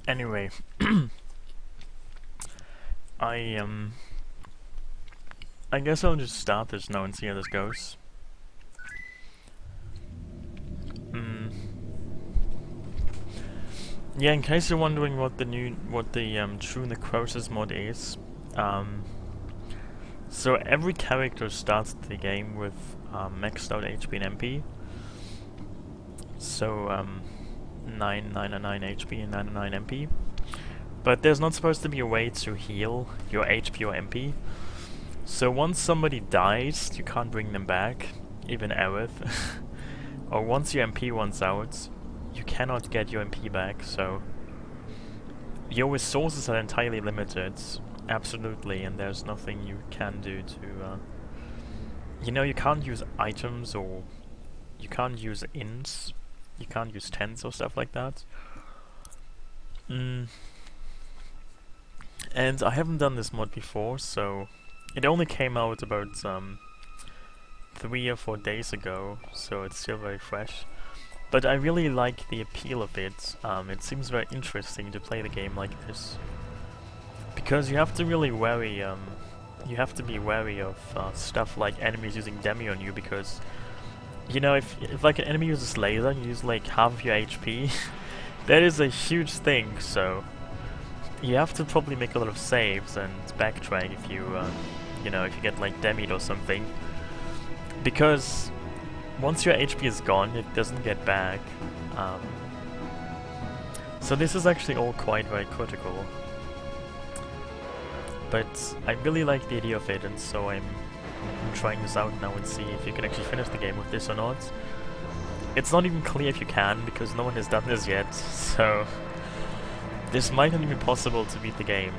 Anyway, I I guess I'll just start this now and see how this goes. Yeah, in case you're wondering what the True Necrosis Mod is, so every character starts the game with maxed out HP and MP. So 999 HP and 99 MP. But there's not supposed to be a way to heal your HP or MP. So once somebody dies, you can't bring them back, even Aerith. Or once your MP runs out, you cannot get your MP back, so your resources are entirely limited, absolutely, and there's nothing you can do to... you know, you can't use items, or you can't use ints, you can't use tents or stuff like that. And I haven't done this mod before, so it only came out about 3 or 4 days ago, so it's still very fresh. But I really like the appeal of it. It seems very interesting to play the game like this, because you have to really worry. You have to be wary of stuff like enemies using demi on you, because you know, if like an enemy uses laser and you use like half of your HP, that is a huge thing. So you have to probably make a lot of saves and backtrack if you you know, if you get like demied or something, because once your HP is gone, it doesn't get back. So this is actually all quite very critical. But I really like the idea of it, and so I'm trying this out now and see if you can actually finish the game with this or not. It's not even clear if you can, because no one has done this yet, so this might not even be possible to beat the game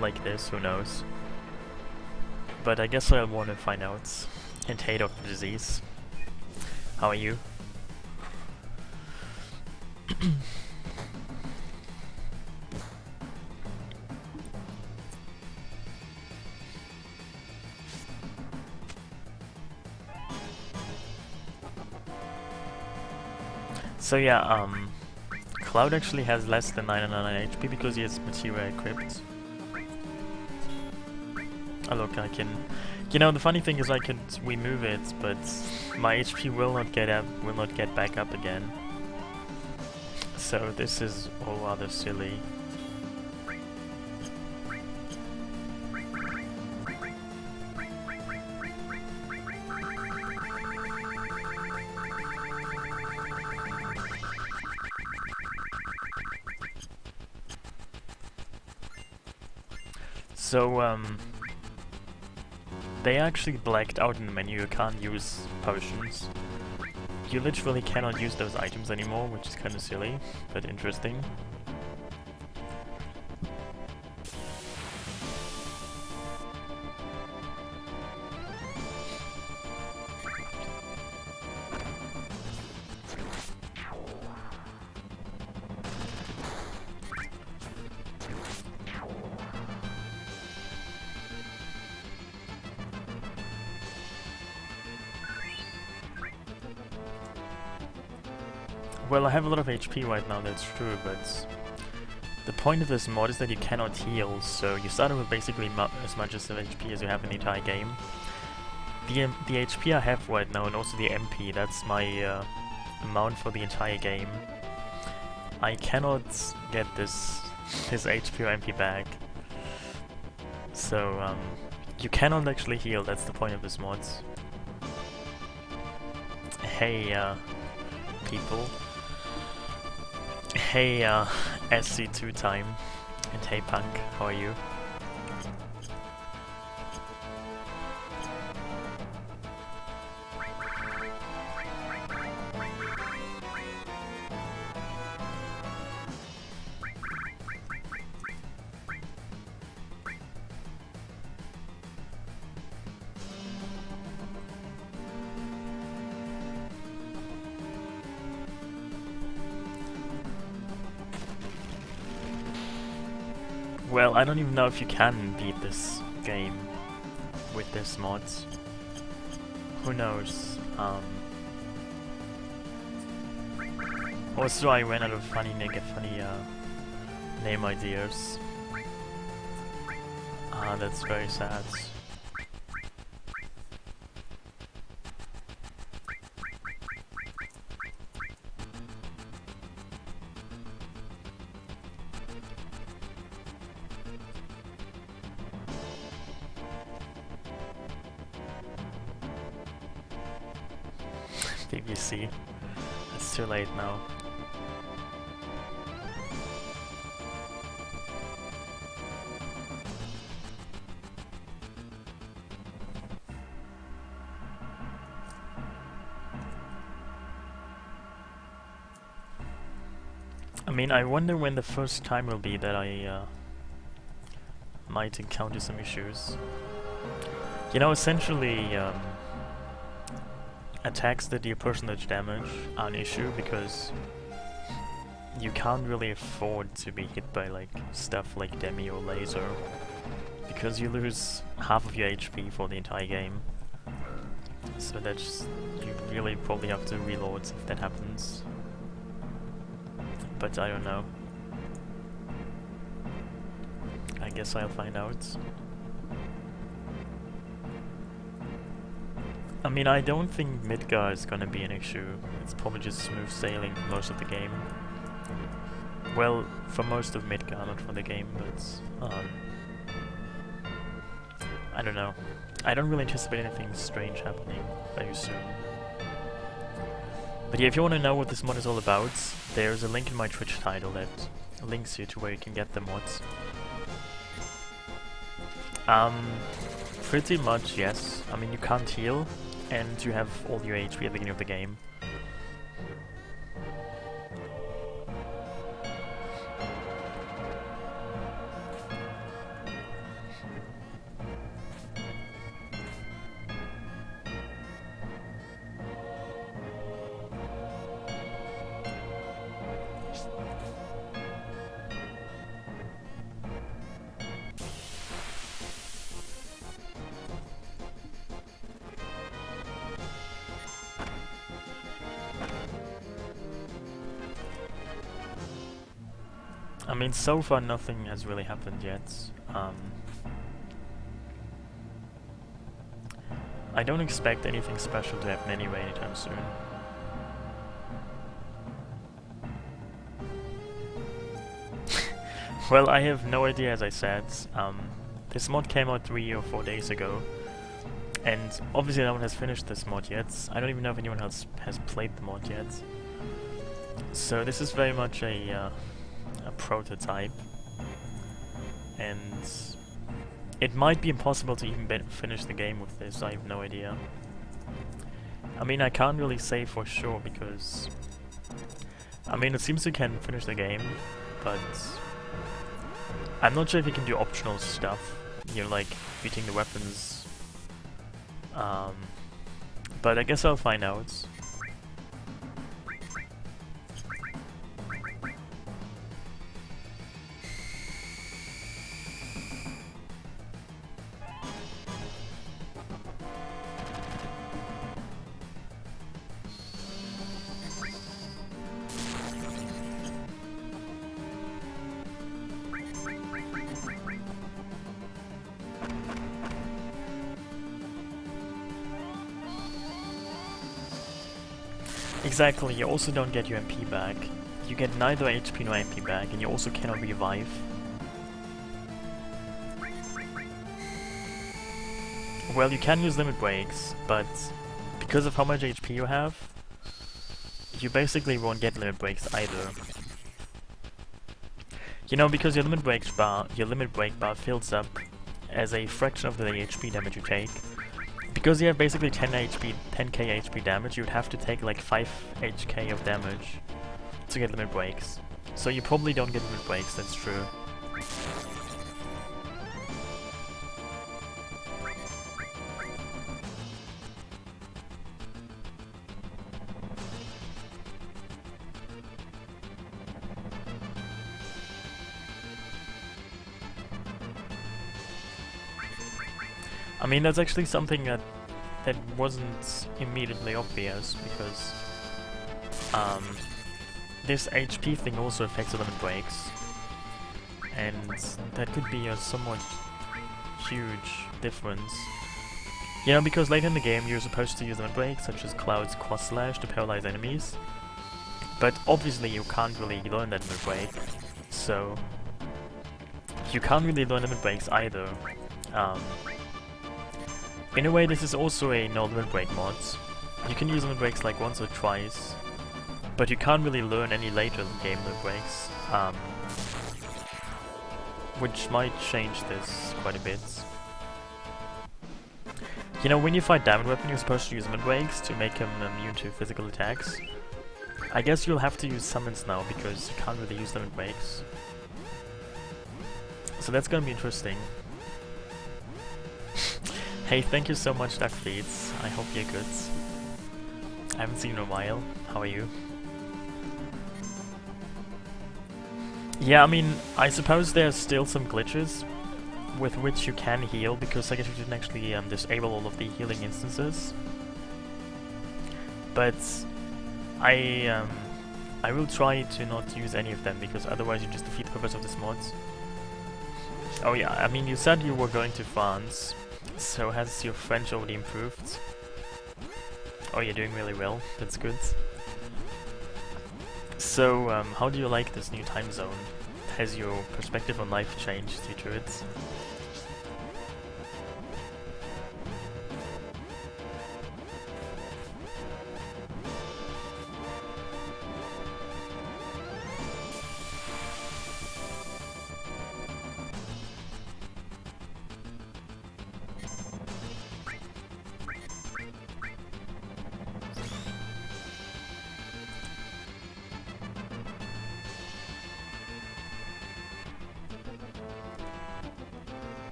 like this, who knows. But I guess I'll want to find out. And hey, Dr. Disease. How are you? So yeah, Cloud actually has less than 999 HP because he has Materia equipped. Oh look, I can... You know, the funny thing is I can remove it, but my HP will not get back up again. So this is all rather silly. So they actually blacked out in the menu. You can't use potions. You literally cannot use those items anymore, which is kind of silly, but interesting. Well, I have a lot of HP right now, that's true, but the point of this mod is that you cannot heal, so you start with basically as much as HP as you have in the entire game. The HP I have right now, and also the MP, that's my amount for the entire game. I cannot get this HP or MP back. So, you cannot actually heal, that's the point of this mod. Hey, people. Hey, SC2 time, and hey Punk, how are you? Well, I don't even know if you can beat this game with this mod. Who knows? Also, I ran out of funny name ideas. Ah, that's very sad. BBC. It's too late now. I mean, I wonder when the first time will be that I might encounter some issues. You know, essentially, attacks that deal personage damage are an issue because you can't really afford to be hit by like stuff like Demi or Laser because you lose half of your HP for the entire game. So that's, you really probably have to reload if that happens. But I don't know. I guess I'll find out. I mean, I don't think Midgar is gonna be an issue. It's probably just smooth sailing most of the game. Well, for most of Midgar, not for the game, but I don't know. I don't really anticipate anything strange happening very soon. But yeah, if you want to know what this mod is all about, there's a link in my Twitch title that links you to where you can get the mods. Pretty much, yes. I mean, you can't heal, and you have all your HP at the beginning of the game. I mean, so far nothing has really happened yet. I don't expect anything special to happen anyway anytime soon. Well, I have no idea, as I said. This mod came out 3 or 4 days ago, and obviously no one has finished this mod yet. I don't even know if anyone else has played the mod yet. So this is very much a prototype, and it might be impossible to even finish the game with this. I have no idea. I mean, I can't really say for sure because I mean, it seems you can finish the game, but I'm not sure if you can do optional stuff, you know, like beating the weapons. But I guess I'll find out. Exactly, you also don't get your MP back. You get neither HP nor MP back, and you also cannot revive. Well, you can use limit breaks, but because of how much HP you have, you basically won't get limit breaks either. You know, because your limit break bar fills up as a fraction of the HP damage you take. Because you have basically 10k HP damage, you would have to take like 5 HK of damage to get limit breaks. So you probably don't get limit breaks, that's true. I mean, that's actually something that wasn't immediately obvious, because this HP thing also affects the limit breaks. and that could be a somewhat huge difference. You know, because later in the game you're supposed to use limit breaks such as Cloud's Cross Slash to paralyze enemies, but obviously you can't really learn that limit break, so you can't really learn limit breaks either. In a way, this is also a no limit break mod. You can use limit breaks like once or twice, but you can't really learn any later in the game limit breaks, which might change this quite a bit. You know, when you fight Diamond Weapon, you're supposed to use limit breaks to make him immune to physical attacks. I guess you'll have to use summons now because you can't really use limit breaks. So that's gonna be interesting. Hey, thank you so much, Duck Feeds. I hope you're good. I haven't seen you in a while. How are you? Yeah, I mean, I suppose there's still some glitches with which you can heal, because SegaChief didn't actually disable all of the healing instances. But I will try to not use any of them, because otherwise you just defeat the purpose of this mod. Oh yeah, I mean, you said you were going to France, so has your French already improved? Oh, you're doing really well, that's good. So, how do you like this new time zone? Has your perspective on life changed due to it?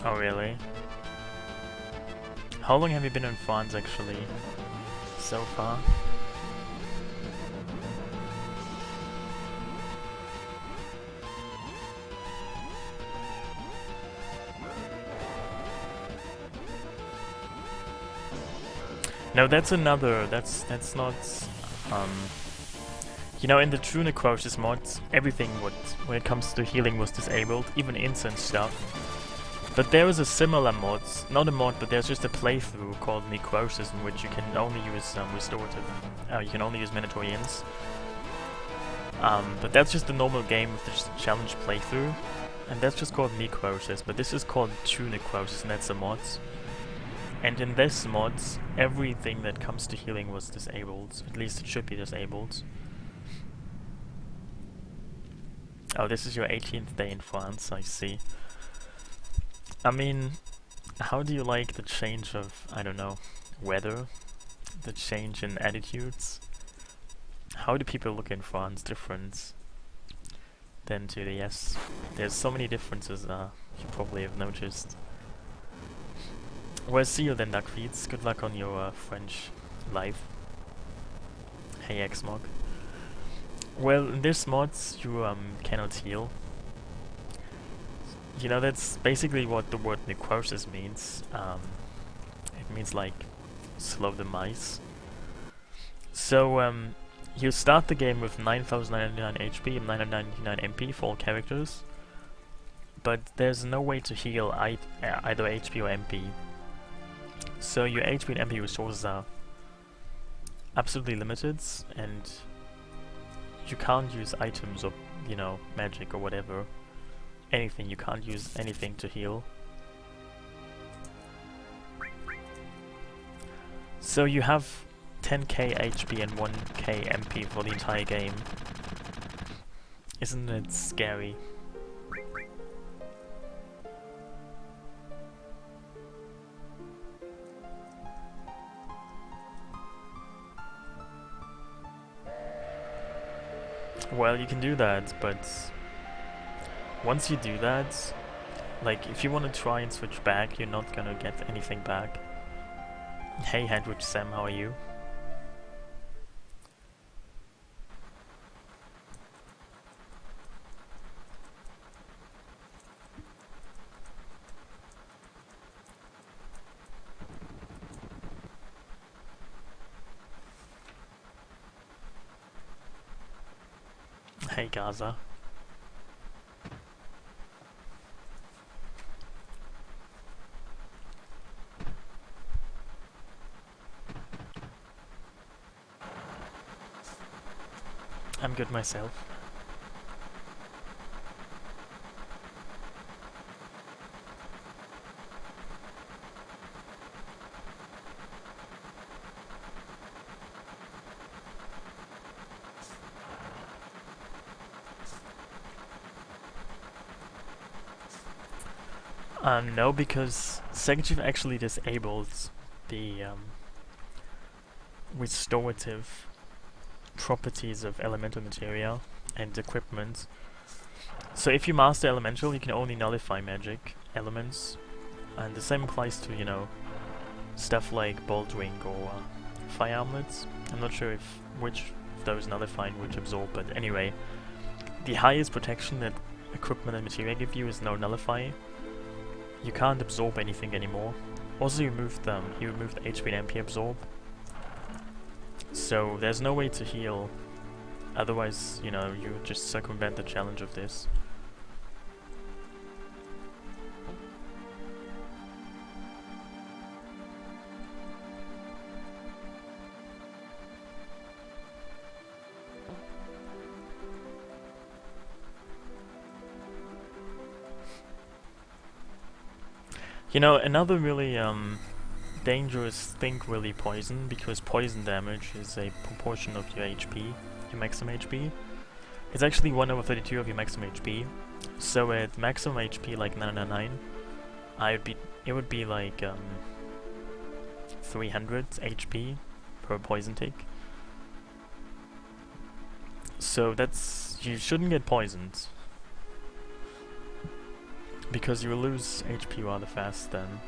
Oh really? How long have you been in France actually, so far? No, that's another, that's not, you know, in the True Necrosis Mod, everything when it comes to healing was disabled, even incense stuff. But there is a similar mod, not a mod, but there's just a playthrough called Necrosis in which you can only use restorative, you can only use Minotaurians. But that's just a normal game with just a challenge playthrough, and that's just called Necrosis, but this is called True Necrosis, and that's a mod. And in this mod, everything that comes to healing was disabled, at least it should be disabled. Oh, this is your 18th day in France, I see. I mean, how do you like the change of, I don't know, weather? The change in attitudes? How do people look in France different than to the US? There's so many differences, you probably have noticed. Well, see you then, Duckfeeds. Good luck on your French life. Hey, Xmog. Well, in this mod, you cannot heal. You know, that's basically what the word necrosis means. It means like slow the mice. So you start the game with 9,999 HP and 999 MP for all characters, but there's no way to heal either HP or MP. So your HP and MP resources are absolutely limited, and you can't use items or, you know, magic or whatever. Anything, you can't use anything to heal. So you have 10k HP and 1k MP for the entire game. Isn't it scary? Well, you can do that, but once you do that, like, if you want to try and switch back, you're not gonna get anything back. Hey, Handwich Sam, how are you? Hey, Gaza. I'm good myself. No, because SegaChief actually disabled the restorative properties of elemental materia and equipment. So if you master elemental, you can only nullify magic elements, and the same applies to, you know, stuff like bolt ring or fire armlets. I'm not sure if which of those nullify and which absorb, but anyway, the highest protection that equipment and materia give you is no nullify. You can't absorb anything anymore. Also, you removed HP and MP absorb, so there's no way to heal. Otherwise, you know, you just circumvent the challenge of this. You know, another really dangerous thing really poison, because poison damage is a proportion of your HP, your maximum HP. It's actually 1/32 of your maximum HP. So at maximum HP like 999, it would be like 300 HP per poison tick. So you shouldn't get poisoned, because you will lose HP rather fast then.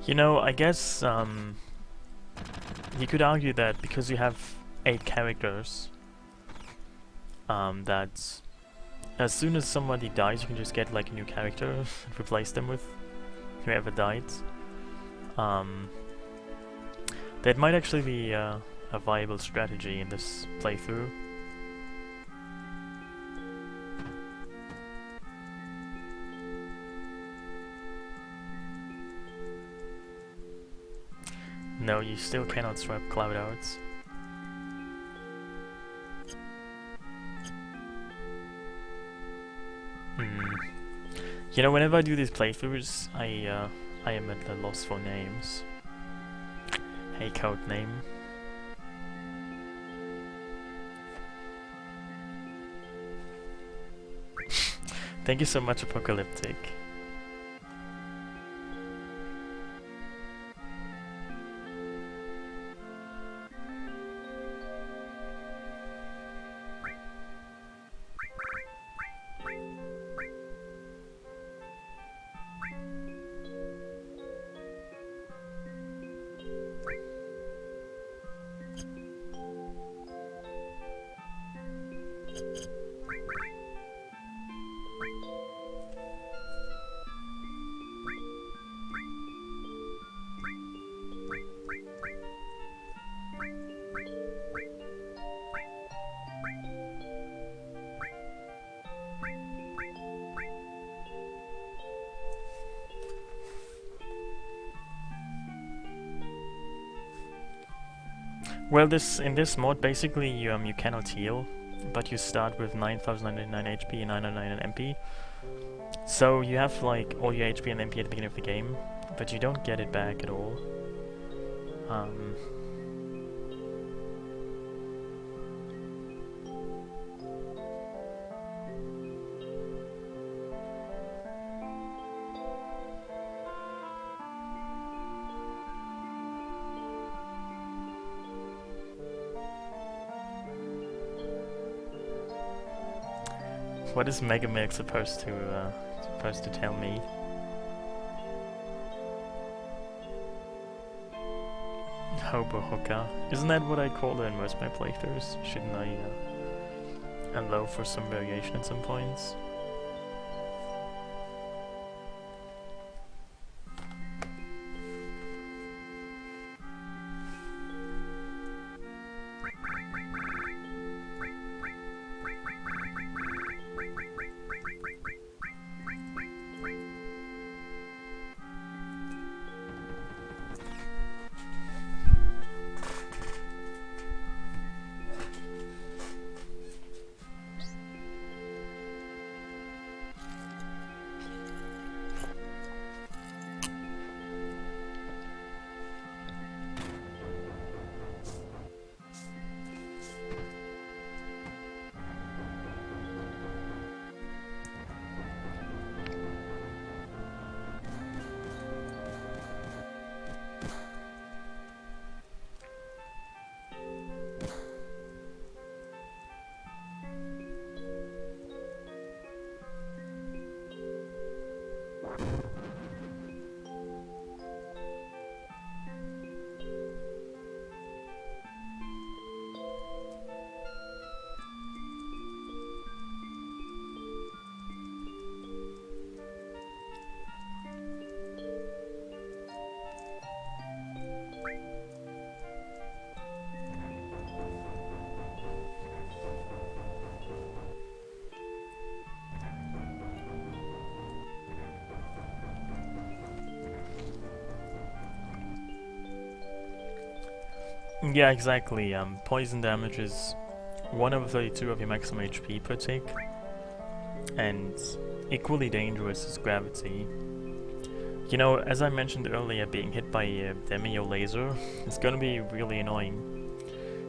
You know, I guess you could argue that because you have 8 characters, that as soon as somebody dies, you can just get like a new character and replace them with whoever died. That might actually be a viable strategy in this playthrough. No, you still cannot swap cloud outs. You know, whenever I do these playthroughs, I am at a loss for names. Hey, code name. Thank you so much, Apocalyptic. Well, in this mod, basically you cannot heal, but you start with 9,099 HP and 999 MP. So you have like all your HP and MP at the beginning of the game, but you don't get it back at all. What is Mega Milk supposed to tell me? Hobo hooker. Isn't that what I call it in most of my playthroughs? Shouldn't I allow for some variation at some points? Yeah, exactly. Poison damage is 1 over 32 of your maximum HP per tick, and equally dangerous is gravity. You know, as I mentioned earlier, being hit by a Demio laser is gonna be really annoying.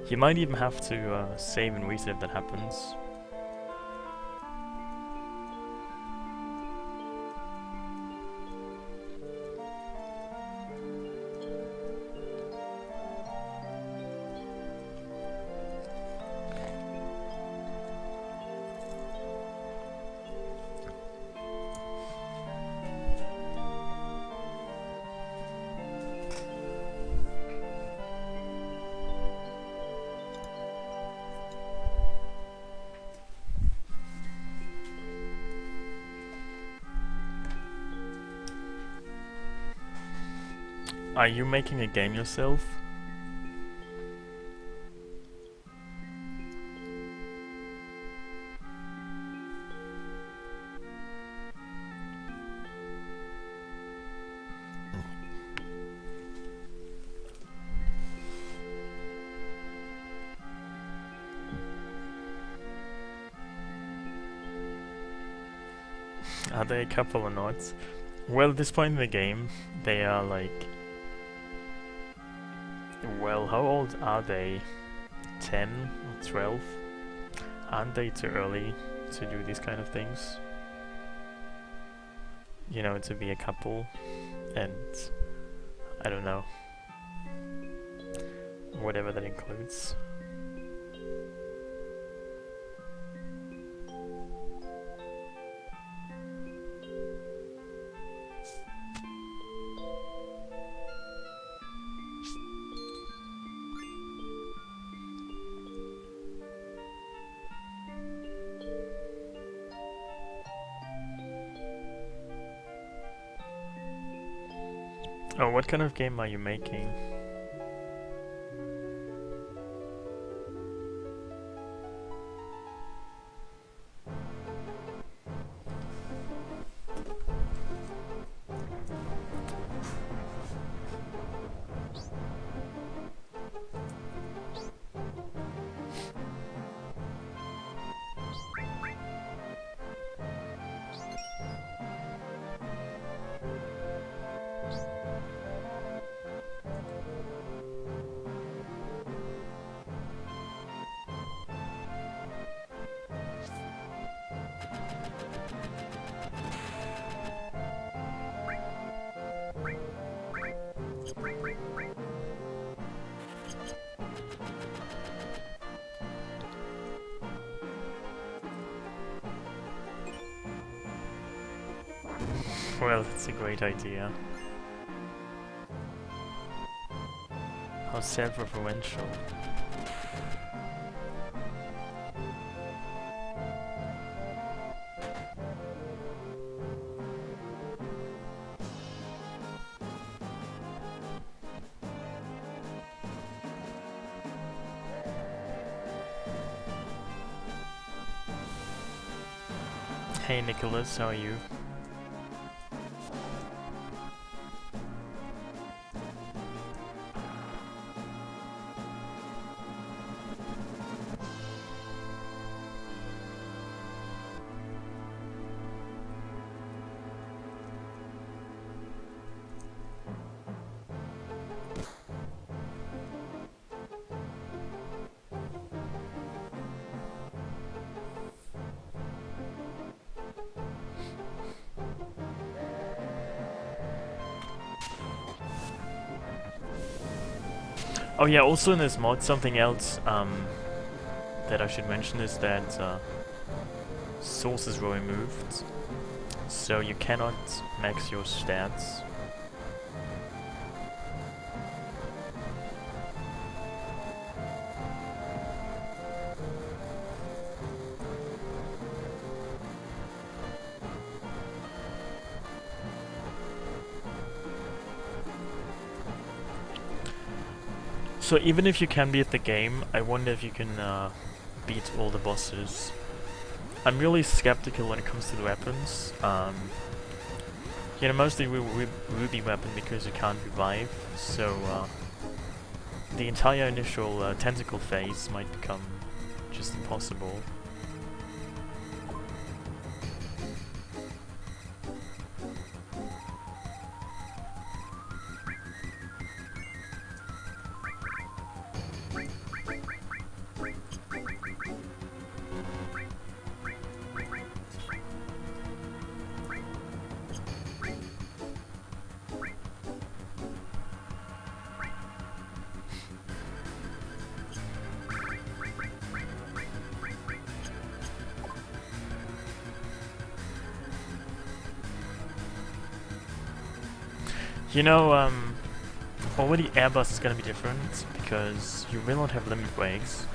You might even have to save and reset if that happens. Are you making a game yourself? Are they a couple or not? Well, at this point in the game, they are like... Well, how old are they? 10 or 12? Aren't they too early to do these kind of things? You know, to be a couple, and... I don't know. Whatever that includes. Oh, what kind of game are you making? Well, it's a great idea. How self-referential. Hey Nicholas, how are you? Oh yeah, also in this mod, something else that I should mention is that sources were removed, so you cannot max your stats. So even if you can beat the game, I wonder if you can beat all the bosses. I'm really skeptical when it comes to the weapons. You know, mostly ruby weapon because you can't revive, so the entire initial tentacle phase might become just impossible. You know, already Airbus is gonna be different, because you will not have limit breaks.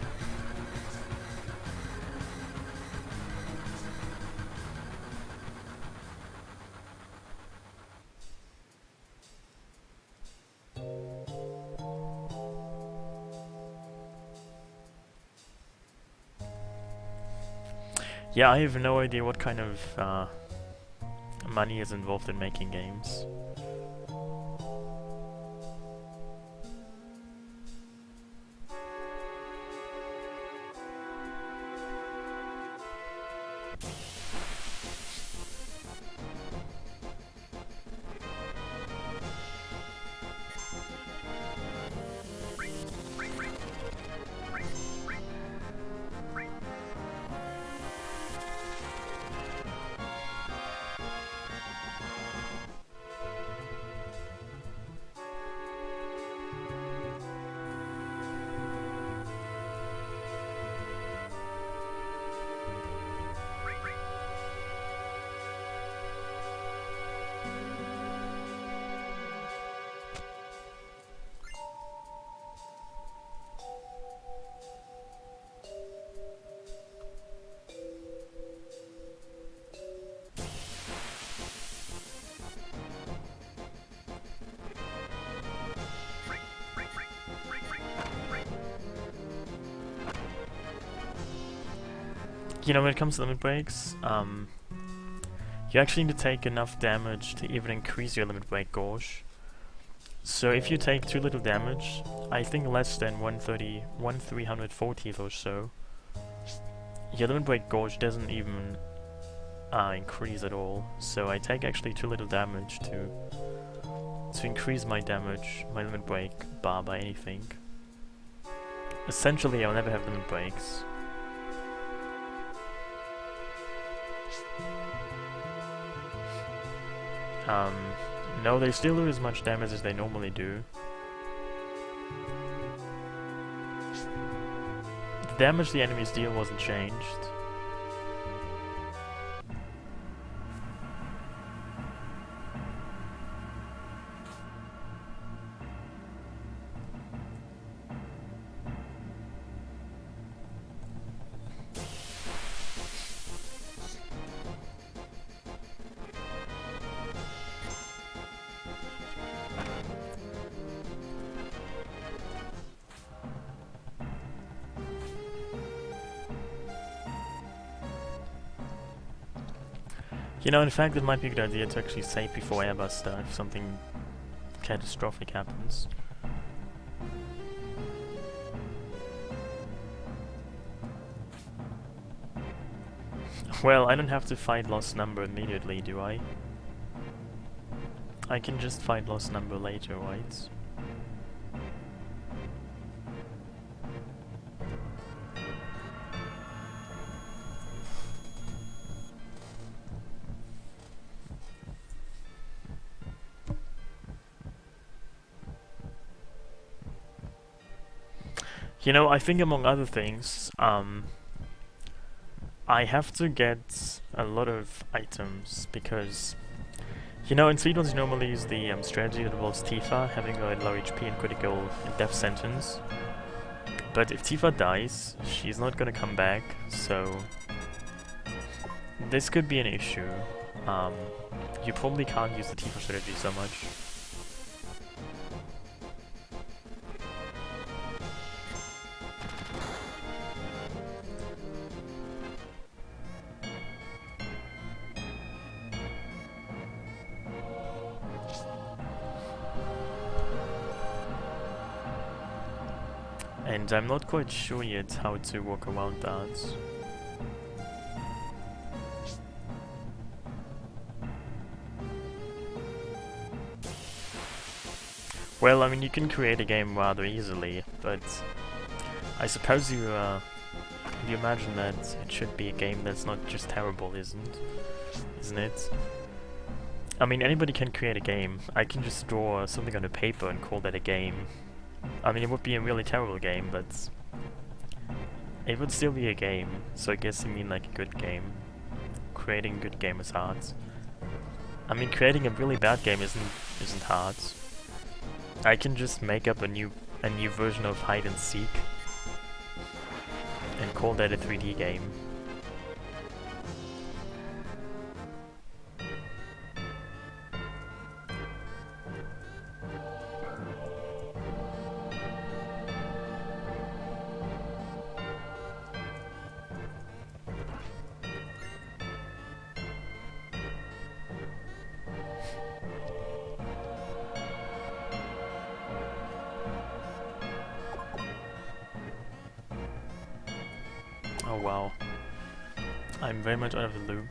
Yeah, I have no idea what kind of money is involved in making games. You know, when it comes to limit breaks, you actually need to take enough damage to even increase your limit break gauge. So if you take too little damage, I think less than 1/340th or so, your limit break gauge doesn't even increase at all. So I take actually too little damage to increase my damage, my limit break bar by anything. Essentially, I'll never have limit breaks. No, they still do as much damage as they normally do. The damage the enemies deal wasn't changed. You know, in fact, it might be a good idea to actually save before Airbuster if something catastrophic happens. Well, I don't have to fight Lost Number immediately, do I? I can just fight Lost Number later, right? You know, I think among other things, I have to get a lot of items because, you know, in Speedruns you normally use the strategy that involves Tifa having a low HP and critical death sentence. But if Tifa dies, she's not gonna come back, so this could be an issue. You probably can't use the Tifa strategy so much. And I'm not quite sure yet how to work around that. Well, I mean, you can create a game rather easily, but I suppose you imagine that it should be a game that's not just terrible, isn't it? I mean, anybody can create a game. I can just draw something on a paper and call that a game. I mean, it would be a really terrible game, but it would still be a game, so I guess you mean like a good game. Creating a good game is hard. I mean, creating a really bad game isn't hard. I can just make up a new version of hide and seek and call that a 3D game. Oh wow. I'm very much out of the loop.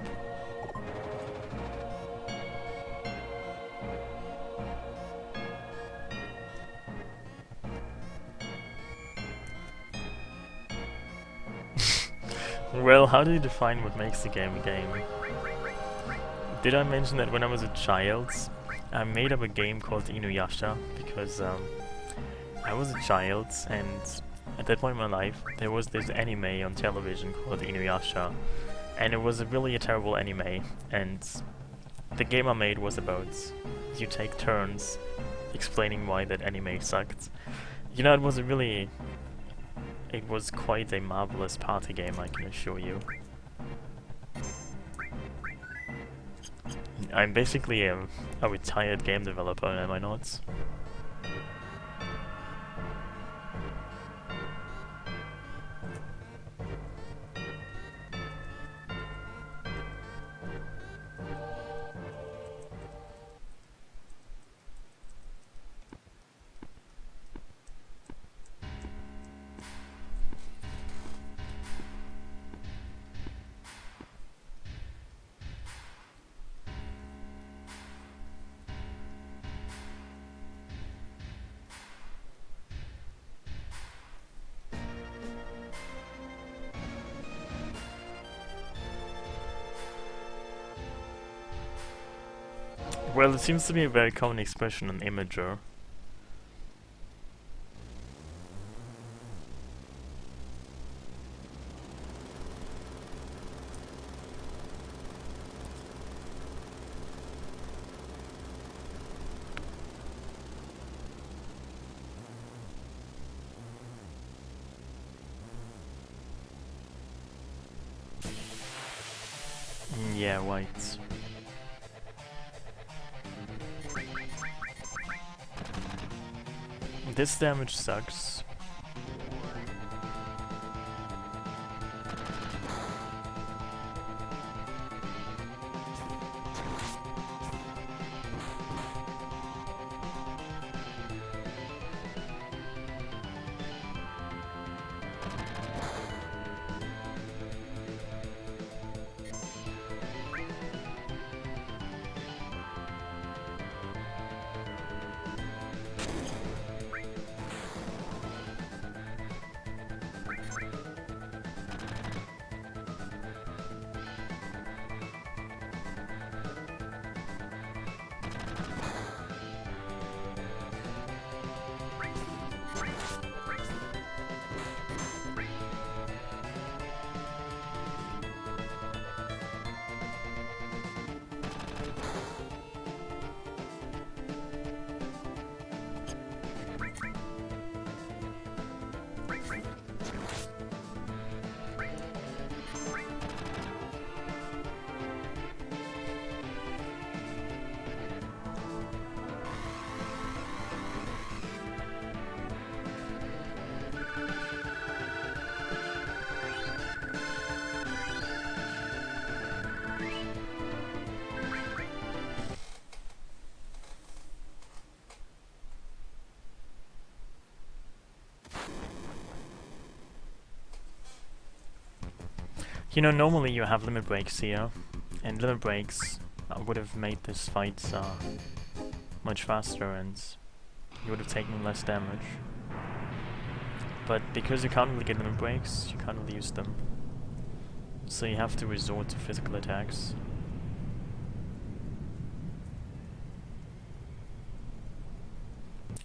Well, how do you define what makes the game a game? Did I mention that when I was a child, I made up a game called Inuyasha because I was a child and at that point in my life there was this anime on television called Inuyasha and it was really a terrible anime, and the game I made was about you take turns explaining why that anime sucked. You know, it was quite a marvelous party game, I can assure you. I'm basically a retired game developer, am I not? Well, it seems to be a very common expression on Imager. Yeah, right. This damage sucks. You know, normally you have limit breaks here, and limit breaks would have made this fight much faster, and you would have taken less damage. But because you can't really get limit breaks, you can't really use them. So you have to resort to physical attacks.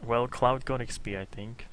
Well, Cloud got XP, I think.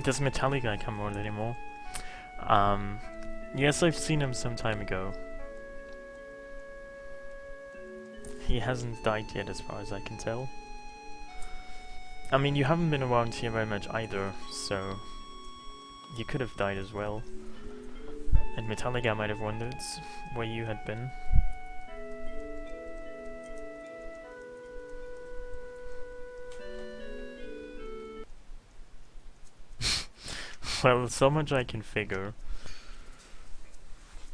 Does Metallic guy come around anymore? Yes, I've seen him some time ago. He hasn't died yet as far as I can tell. I mean, you haven't been around here very much either, so you could have died as well. And Metallica might have wondered where you had been. Well, so much I can figure.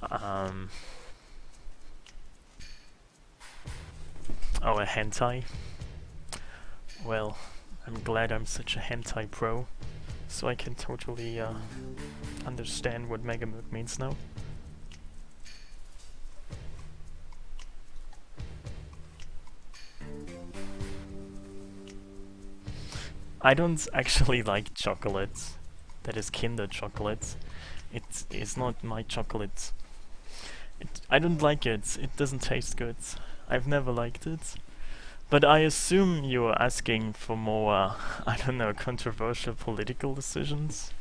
Oh, a hentai? Well, I'm glad I'm such a hentai pro, so I can totally understand what Megamut means now. I don't actually like chocolate. That is Kinder chocolate. It's not my chocolate. I don't like it. It doesn't taste good. I've never liked it. But I assume you're asking for more, I don't know, controversial political decisions?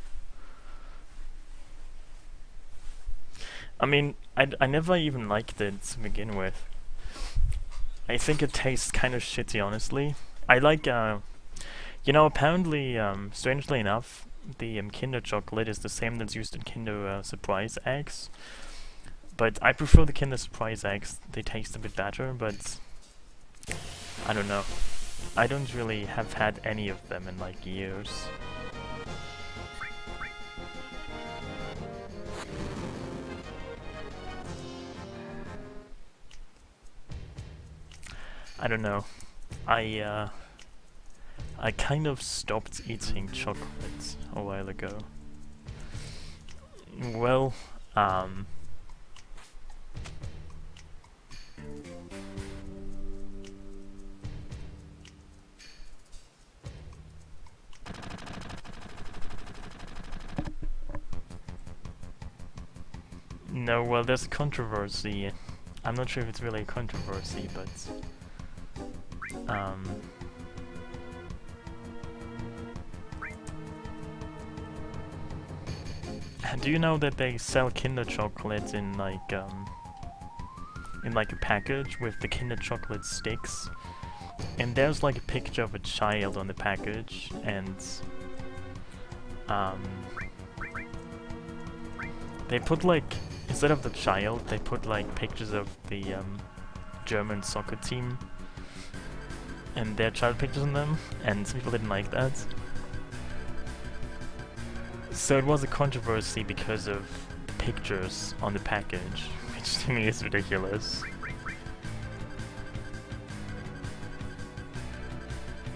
I mean, I never even liked it to begin with. I think it tastes kind of shitty, honestly. I like, you know, apparently, strangely enough, the Kinder chocolate is the same that's used in Kinder Surprise eggs. But I prefer the Kinder Surprise eggs. They taste a bit better, but I don't know. I don't really have had any of them in like years. I don't know. I kind of stopped eating chocolate a while ago. Well, no, well, there's a controversy. I'm not sure if it's really a controversy, but do you know that they sell Kinder chocolate in like a package with the Kinder chocolate sticks? And there's like a picture of a child on the package, and um, they put like, instead of the child, they put like pictures of the German soccer team and their child pictures on them, and some people didn't like that. So it was a controversy because of the pictures on the package, which to me is ridiculous.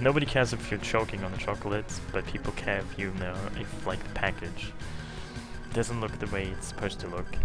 Nobody cares if you're choking on the chocolate, but people care if you know, if like the package doesn't look the way it's supposed to look.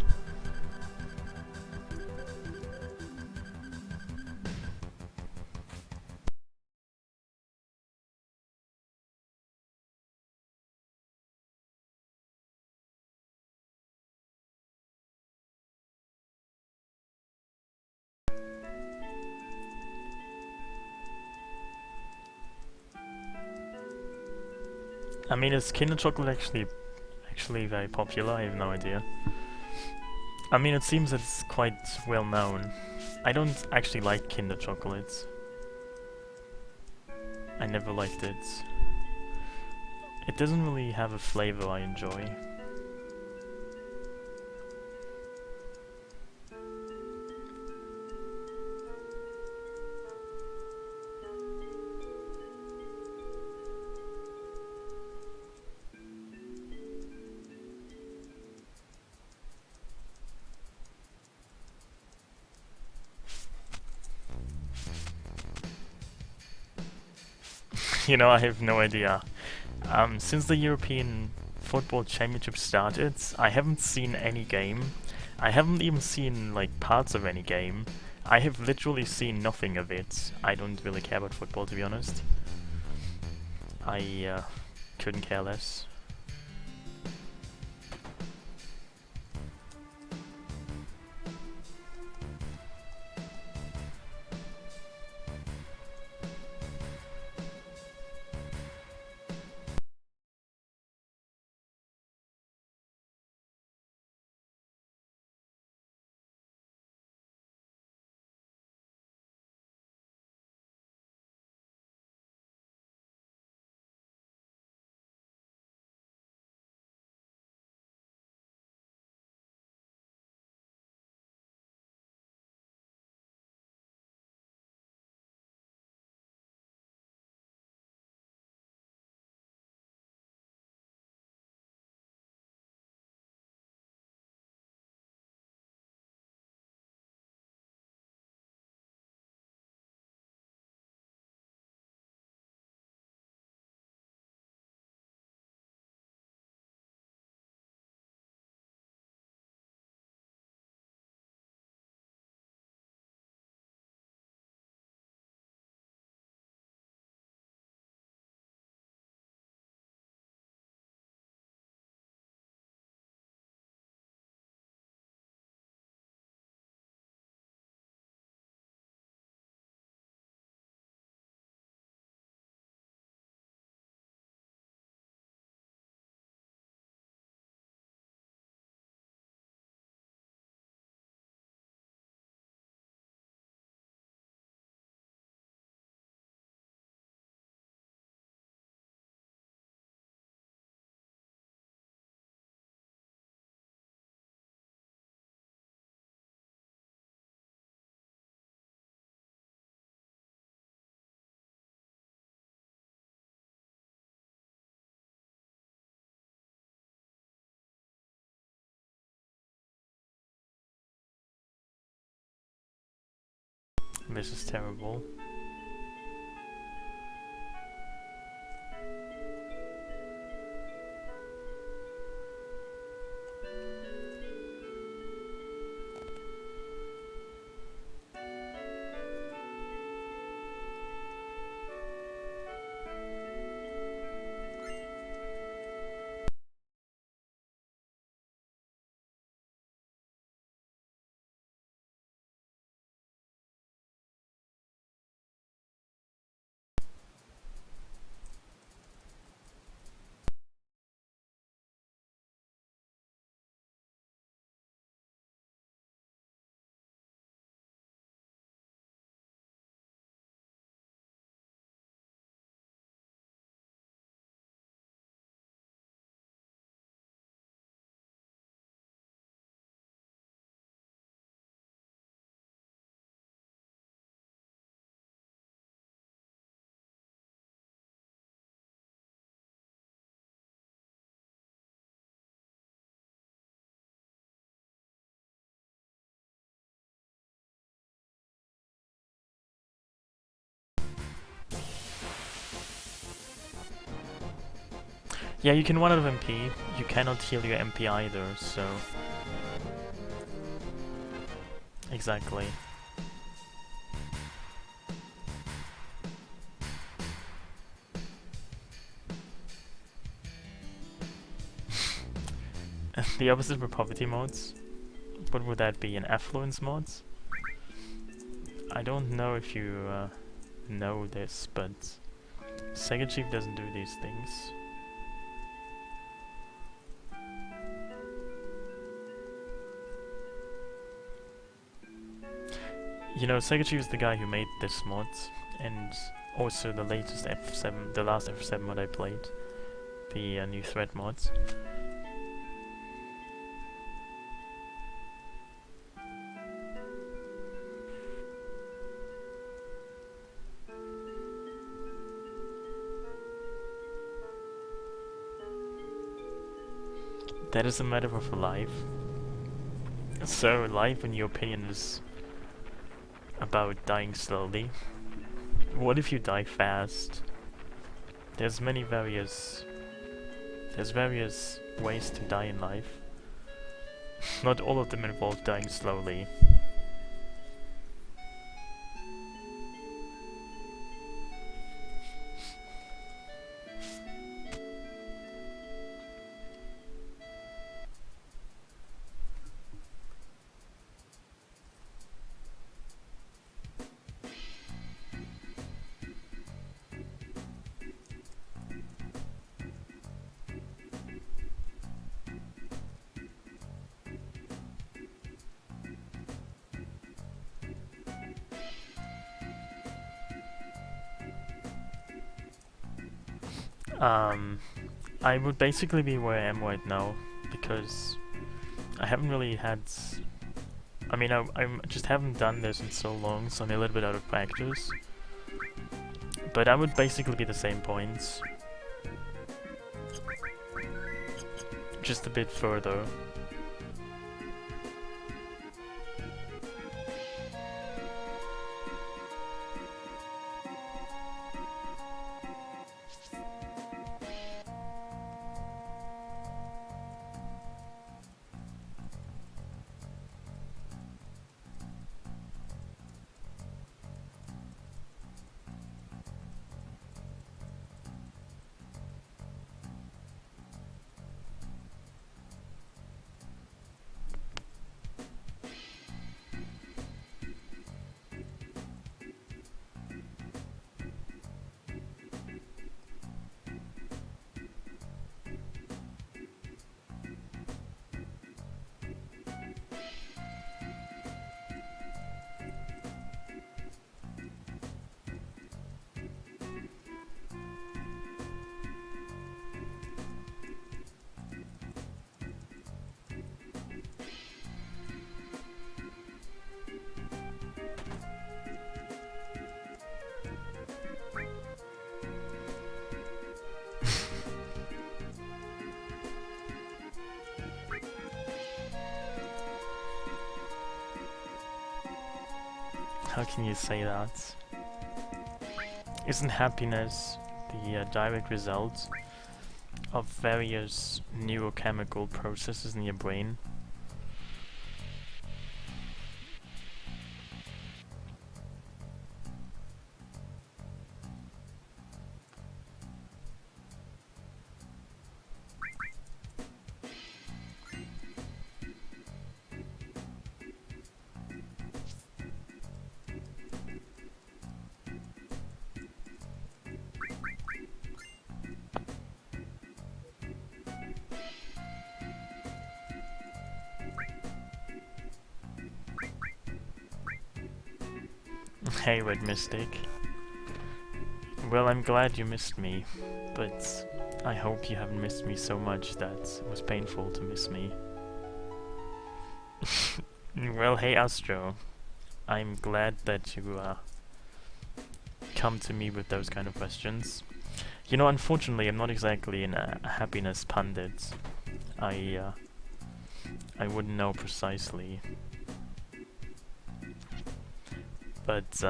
I mean, is Kinder Chocolate actually very popular? I have no idea. I mean, it seems it's quite well known. I don't actually like Kinder Chocolates. I never liked it. It doesn't really have a flavor I enjoy. You know, I have no idea. Since the European Football Championship started, I haven't seen any game. I haven't even seen, like, parts of any game. I have literally seen nothing of it. I don't really care about football, to be honest. I couldn't care less. This is terrible. Yeah, you can 1 out of MP. You cannot heal your MP either, so... Exactly. The opposite for poverty mods. What would that be? An affluence mods? I don't know if you know this, but SegaChief doesn't do these things. You know, SegaChief is the guy who made this mod, and also the latest FF7, the last FF7 mod I played, the NewThreat mods. That is a metaphor for life. So, life, in your opinion, is about dying slowly. What if you die fast? There's various ways to die in life. Not all of them involve dying slowly. I would basically be where I am right now, because I haven't really had... I mean, I just haven't done this in so long, so I'm a little bit out of practice. But I would basically be the same points. Just a bit further. How can you say that? Isn't happiness the direct result of various neurochemical processes in your brain? Hey, Red Mystic. Well, I'm glad you missed me, but I hope you haven't missed me so much that it was painful to miss me. Well, hey Astro. I'm glad that you come to me with those kind of questions. You know, unfortunately, I'm not exactly a happiness pundit. I wouldn't know precisely. But,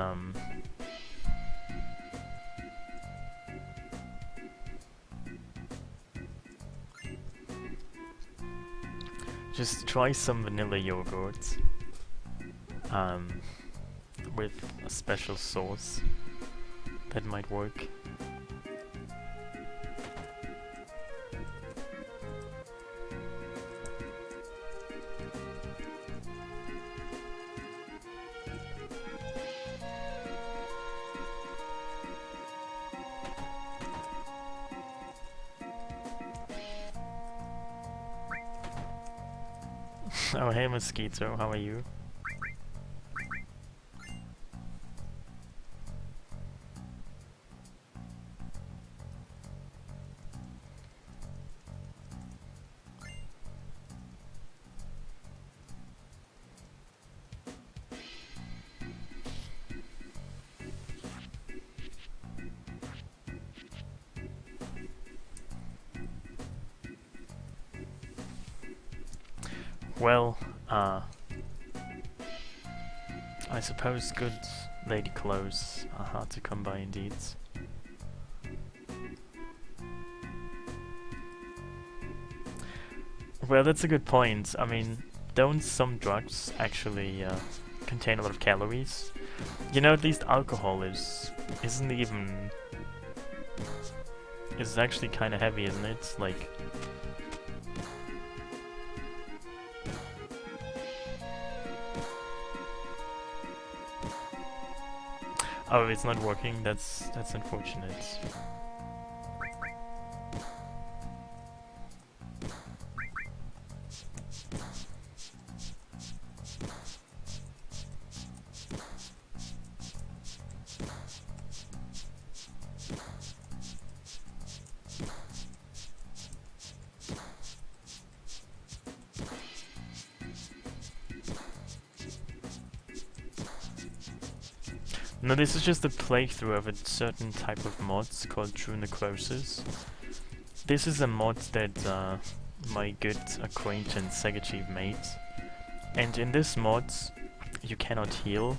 just try some vanilla yogurt with a special sauce. That might work. Oh, hey Mosquito, how are you? Well, I suppose good lady clothes are hard to come by indeed. Well, that's a good point. I mean, don't some drugs actually contain a lot of calories? You know, at least alcohol isn't even... It's actually kind of heavy, isn't it? Like... Oh, it's not working? That's unfortunate. No, this is just a playthrough of a certain type of mods called True Necrosis. This is a mod that my good acquaintance SegaChief made. And in this mod, you cannot heal,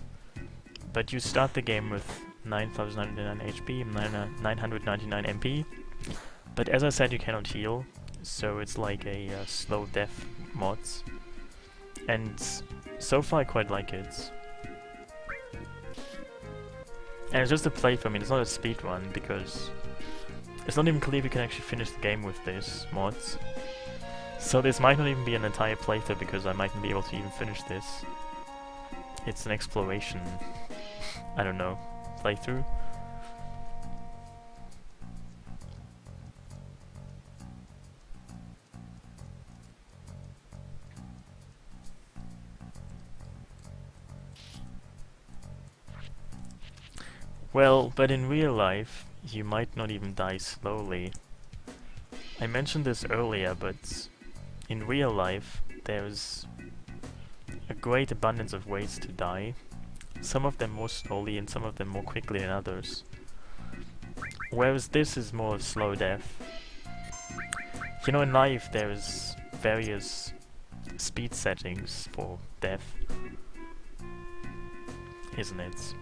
but you start the game with 9099 HP, 999 MP. But as I said, you cannot heal, so it's like a slow death mod. And so far I quite like it. And it's just a playthrough, I mean, it's not a speedrun, because it's not even clear if you can actually finish the game with this mod. So this might not even be an entire playthrough, because I might not be able to even finish this. It's an exploration, I don't know, playthrough. Well, but in real life, you might not even die slowly. I mentioned this earlier, but in real life, there's a great abundance of ways to die. Some of them more slowly and some of them more quickly than others. Whereas this is more of slow death. You know, in life there's various speed settings for death, isn't it?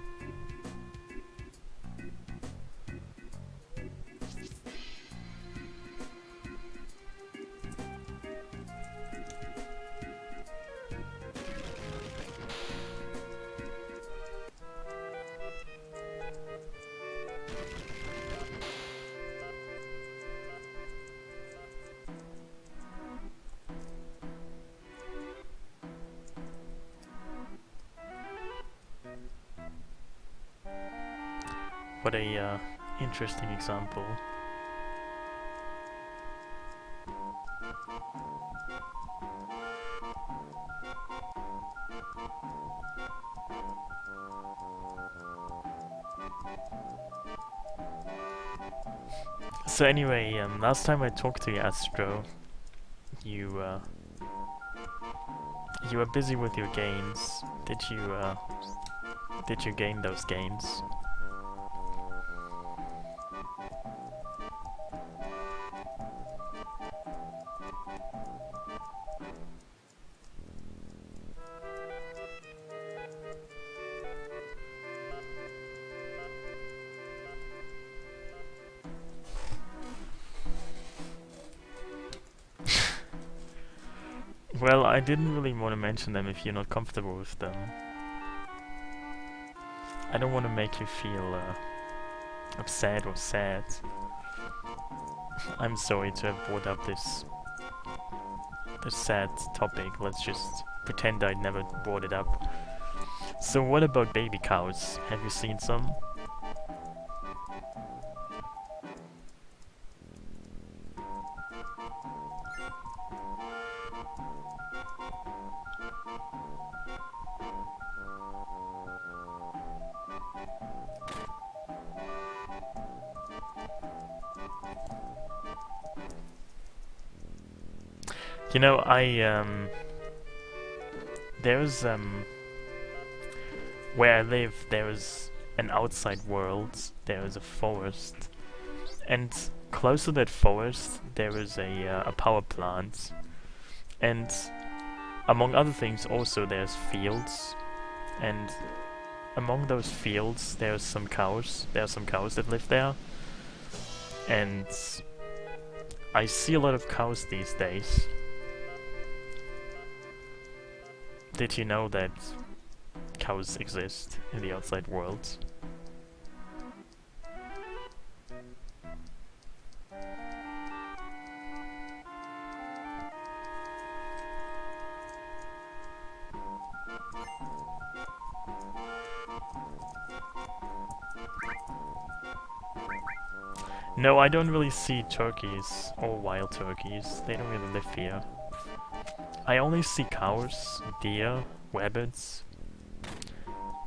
What a interesting example. So anyway, last time I talked to you, Astro, you were busy with your gains. Did you gain those gains? Well, I didn't really want to mention them if you're not comfortable with them. I don't want to make you feel upset or sad. I'm sorry to have brought up this sad topic. Let's just pretend I never brought it up. So what about baby cows? Have you seen some? You know, there's where I live, there is an outside world, there is a forest, and close to that forest there is a power plant, and among other things also there's fields, and among those fields there's some cows, there are some cows that live there, and I see a lot of cows these days. Did you know that cows exist in the outside world? No, I don't really see turkeys or wild turkeys. They don't really live here. I only see cows, deer, rabbits.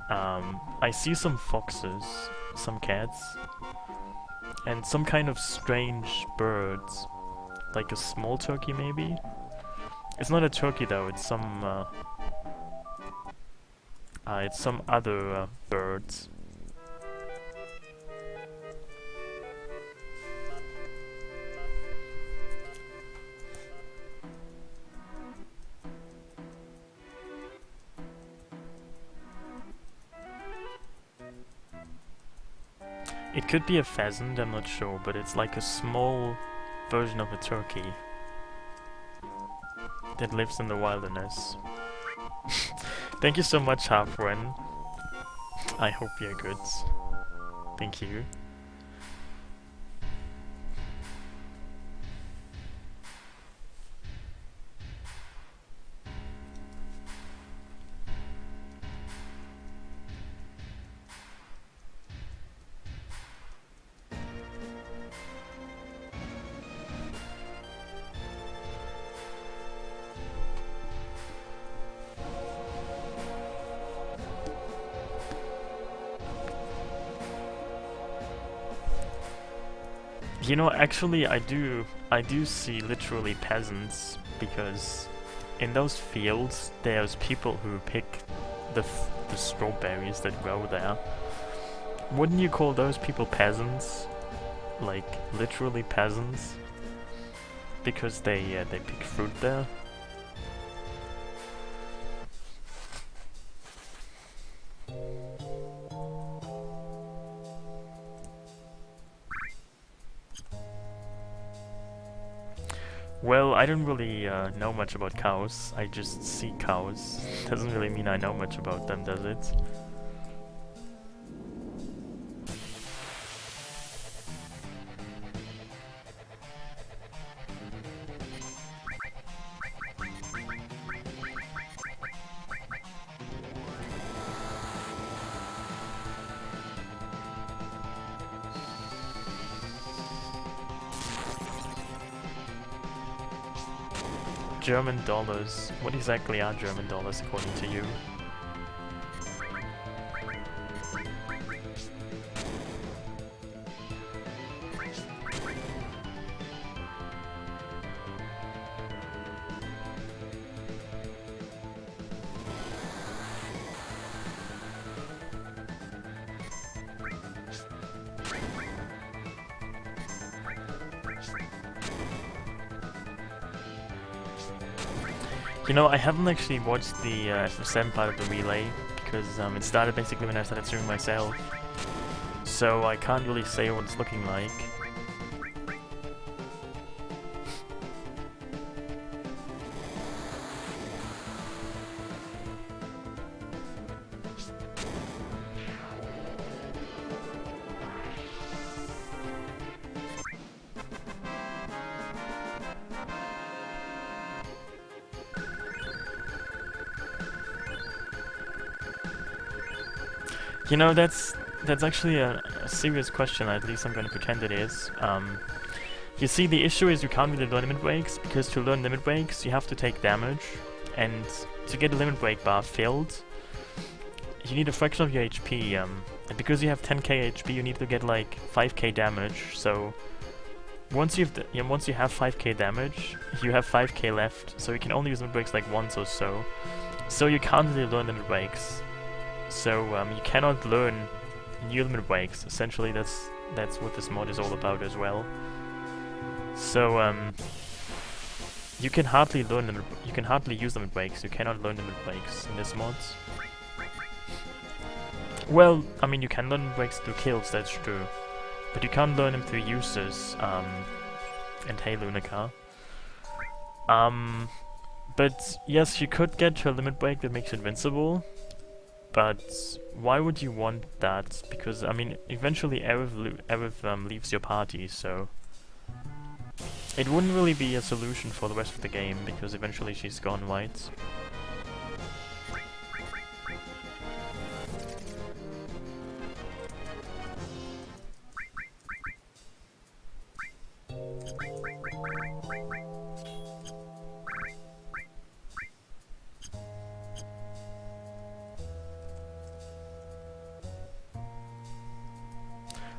I see some foxes, some cats, and some kind of strange birds, like a small turkey maybe. It's not a turkey though. It's some other birds. It could be a pheasant, I'm not sure, but it's like a small version of a turkey that lives in the wilderness. Thank you so much, Halfren. I hope you're good. Thank you. You know, actually, I do see literally peasants, because in those fields there's people who pick the strawberries that grow there. Wouldn't you call those people peasants? Like literally peasants, because they pick fruit there. Well, I don't really know much about cows. I just see cows. Doesn't really mean I know much about them, does it? German dollars. What exactly are German dollars according to you? You know, I haven't actually watched the FF7 part of the relay, because it started basically when I started streaming myself. So I can't really say what it's looking like. You know, that's actually a serious question, at least I'm going to pretend it is. You see, the issue is you can't really learn limit breaks, because to learn limit breaks, you have to take damage, and to get a limit break bar filled, you need a fraction of your HP, and because you have 10k HP, you need to get like 5k damage, so once you have 5k damage, you have 5k left, so you can only use limit breaks like once or so. So you can't really learn limit breaks. So you cannot learn new limit breaks. Essentially, that's what this mod is all about as well. So you can hardly use limit breaks. You cannot learn limit breaks in this mod. Well, I mean, you can learn limit breaks through kills. That's true, but you can't learn them through uses. And hey, Lunica. But yes, you could get to a limit break that makes you invincible. But why would you want that? Because, I mean, eventually Aerith leaves your party, so it wouldn't really be a solution for the rest of the game, because eventually she's gone, right?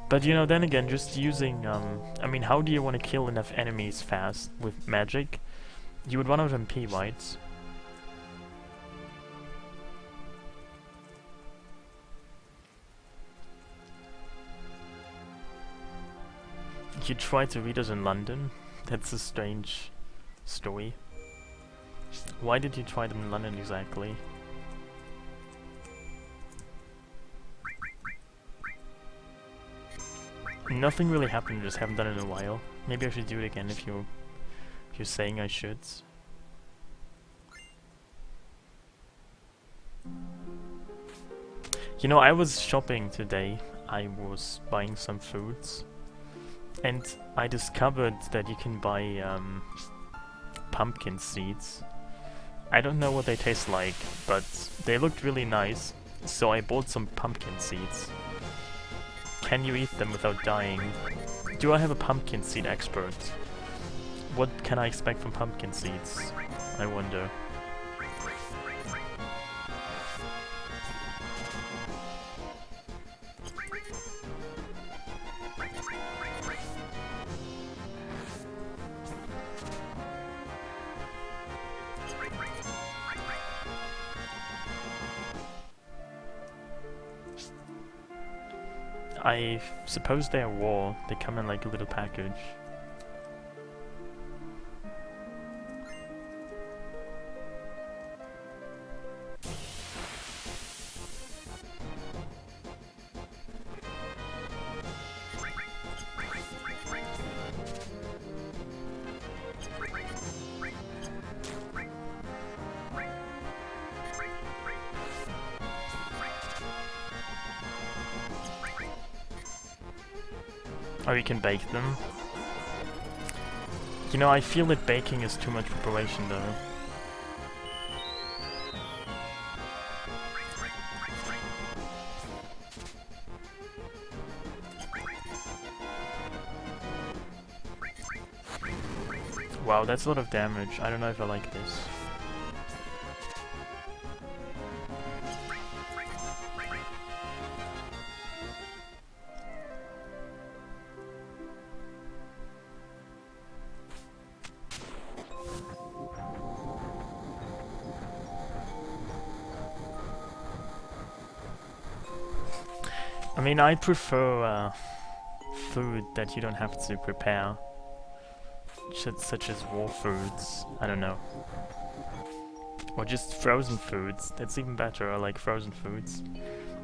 But you know, then again, just using, I mean, how do you want to kill enough enemies fast with magic? You would run out of MP, right? You tried to read us in London? That's a strange story. Why did you try them in London exactly? Nothing really happened, I just haven't done it in a while. Maybe I should do it again if you're saying I should. You know, I was shopping today. I was buying some foods. And I discovered that you can buy pumpkin seeds. I don't know what they taste like, but they looked really nice. So I bought some pumpkin seeds. Can you eat them without dying? Do I have a pumpkin seed expert? What can I expect from pumpkin seeds? I wonder. I suppose they are raw. They come in like a little package. Or you can bake them. You know, I feel that baking is too much preparation though. Wow, that's a lot of damage. I don't know if I like this. I mean, I prefer food that you don't have to prepare, such as raw foods. I don't know. Or just frozen foods. That's even better. I like frozen foods.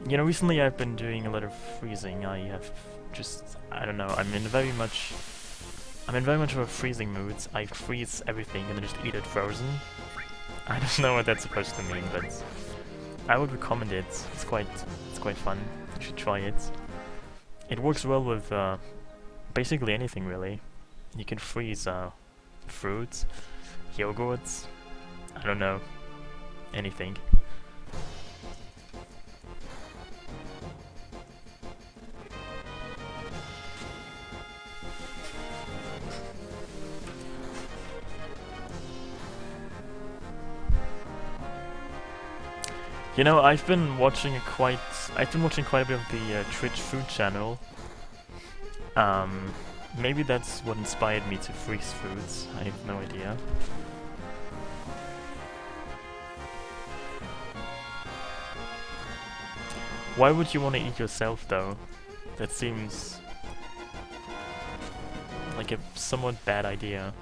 You know, recently I've been doing a lot of freezing. I have just, I don't know. I'm in very much of a freezing mood. I freeze everything and then just eat it frozen. I don't know what that's supposed to mean, but I would recommend it. It's quite fun. You should try it. It works well with basically anything, really. You can freeze fruits, yogurts, I don't know, anything. You know, I've been watching quite a bit of the Twitch food channel. Um, Maybe that's what inspired me to freeze foods. I have no idea. Why would you want to eat yourself, though? That seems like a somewhat bad idea.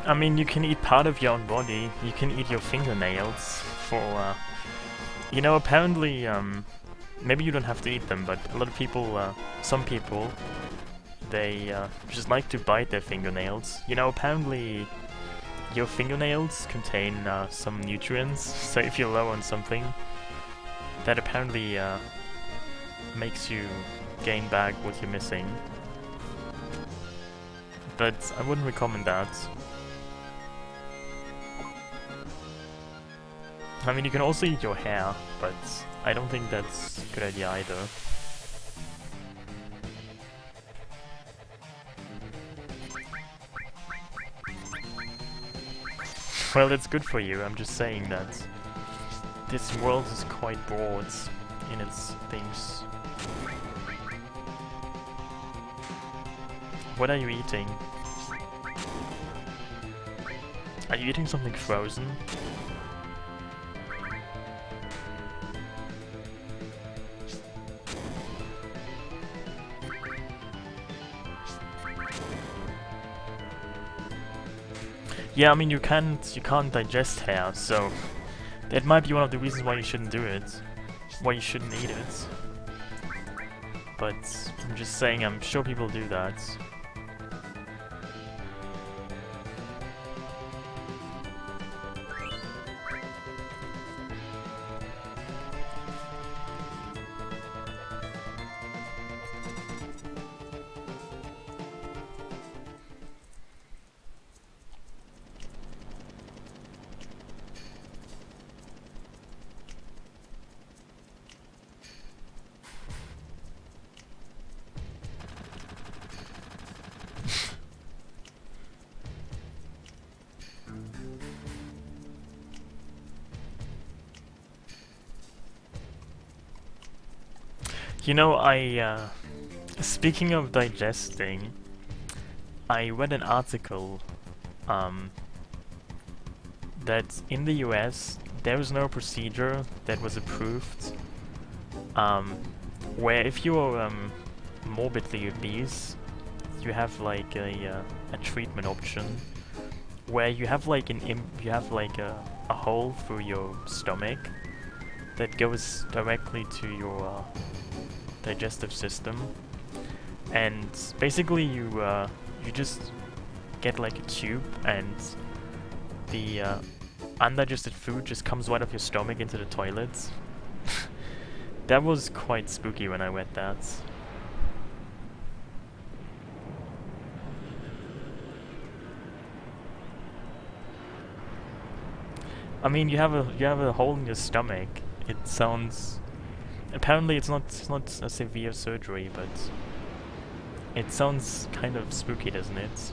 I mean, you can eat part of your own body. You can eat your fingernails for, you know, apparently, maybe you don't have to eat them, but a lot of people, some people, they just like to bite their fingernails. You know, apparently your fingernails contain some nutrients, so if you're low on something, that apparently makes you gain back what you're missing. But I wouldn't recommend that. I mean, you can also eat your hair, but I don't think that's a good idea either. Well, it's good for you, I'm just saying that this world is quite broad in its things. What are you eating? Are you eating something frozen? Yeah, I mean you can't digest hair, so that might be one of the reasons why you shouldn't do it. Why you shouldn't eat it. But I'm just saying, I'm sure people do that. You know, speaking of digesting, I read an article, that in the US, there was no procedure that was approved, where if you're, morbidly obese, you have like a treatment option, where you have like a hole through your stomach that goes directly to your, digestive system, and basically you just get like a tube, and the undigested food just comes right off your stomach into the toilet. That was quite spooky when I read that. I mean, you have a hole in your stomach. It sounds. Apparently, it's not a severe surgery, but it sounds kind of spooky, doesn't it?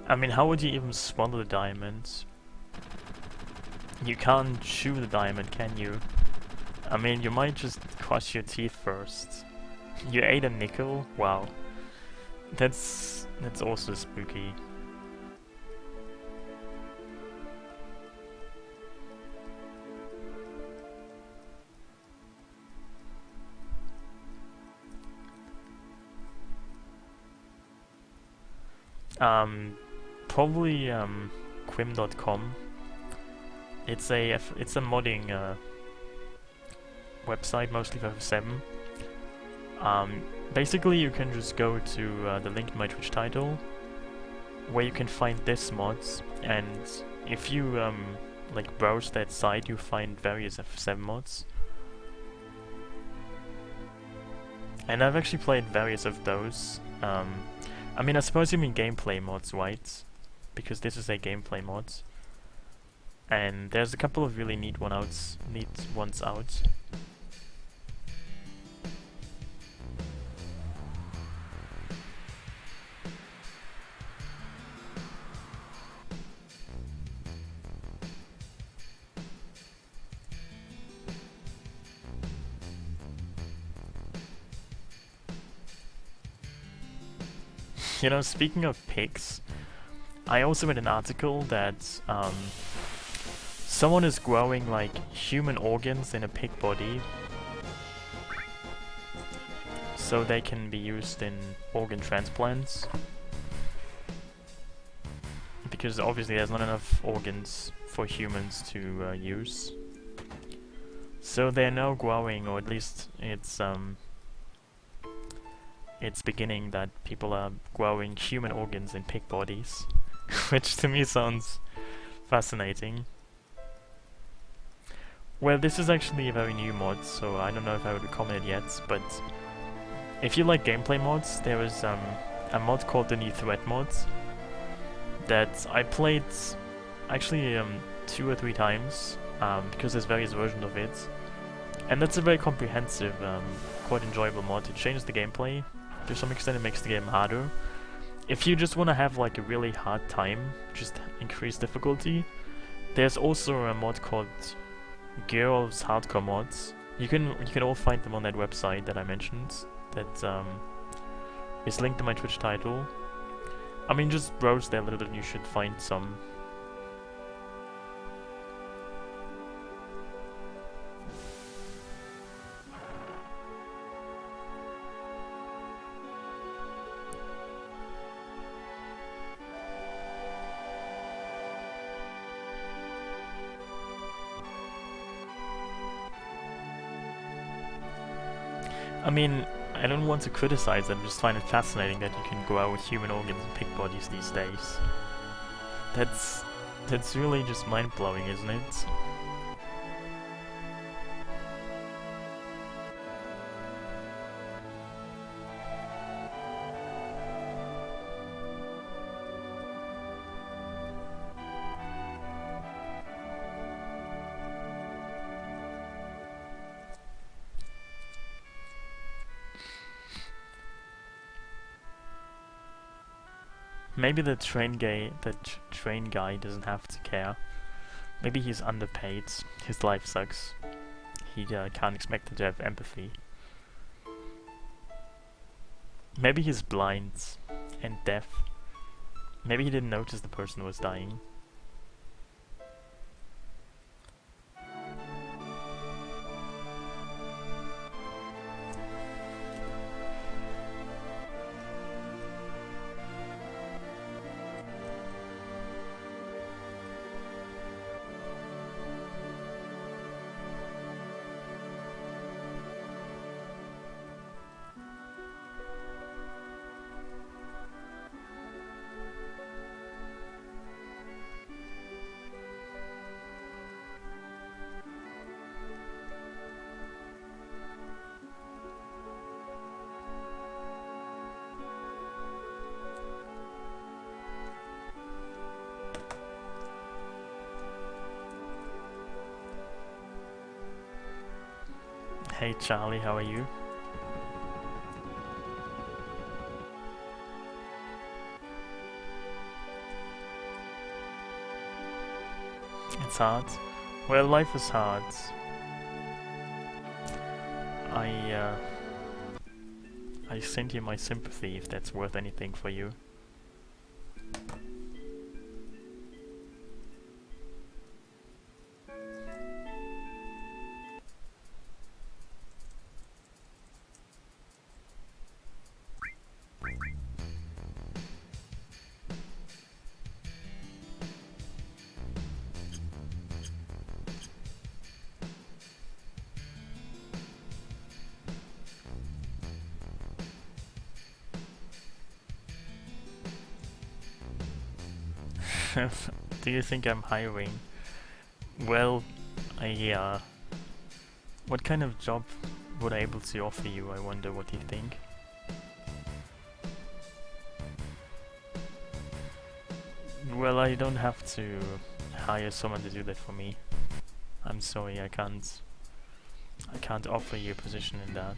I mean, how would you even swallow the diamond? You can't chew the diamond, can you? I mean, you might just crush your teeth first. You ate a nickel? Wow. That's also spooky. Probably quim.com. It's a modding website, mostly for FF7. Basically, you can just go to the link in my Twitch title, where you can find this mods, and if you like browse that site, you find various FF7 mods. And I've actually played various of those. I mean, I suppose you mean gameplay mods, right? Because this is a gameplay mod. And there's a couple of really neat ones out. You know, speaking of pigs, I also read an article that someone is growing like human organs in a pig body so they can be used in organ transplants, because obviously there's not enough organs for humans to use. So they're now growing, or at least it's beginning that people are growing human organs in pig bodies, which to me sounds fascinating. Well, this is actually a very new mod, so I don't know if I would recommend it yet, but if you like gameplay mods, there is a mod called the NewThreat Mod that I played actually 2 or 3 times, because there's various versions of it. And that's a very comprehensive, quite enjoyable mod. It changes the gameplay. To some extent it makes the game harder. If you just want to have like a really hard time, just increase difficulty. There's also a mod called Girls Hardcore Mods. You can all find them on that website that I mentioned. That is linked to my Twitch title. I mean, just browse there a little bit and you should find some. I mean, I don't want to criticize it, I just find it fascinating that you can grow with human organs and pig bodies these days. That's really just mind-blowing, isn't it? Maybe the train guy doesn't have to care. Maybe he's underpaid. His life sucks. He can't expect him to have empathy. Maybe he's blind and deaf. Maybe he didn't notice the person was dying. Hey Charlie, how are you? It's hard. Well, life is hard. I send you my sympathy if that's worth anything for you. Do you think I'm hiring? Well, what kind of job would I able to offer you? I wonder what you think. Well, I don't have to hire someone to do that for me. I'm sorry, I can't offer you a position in that.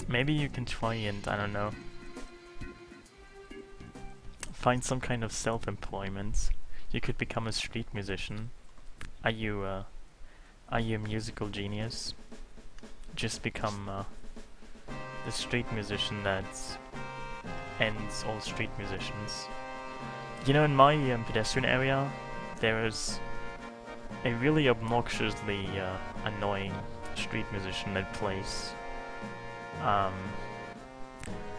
Maybe you can try and, I don't know, find some kind of self-employment. You could become a street musician. Are you a musical genius? Just become the street musician that ends all street musicians. You know, in my pedestrian area, there is a really obnoxiously annoying street musician that plays.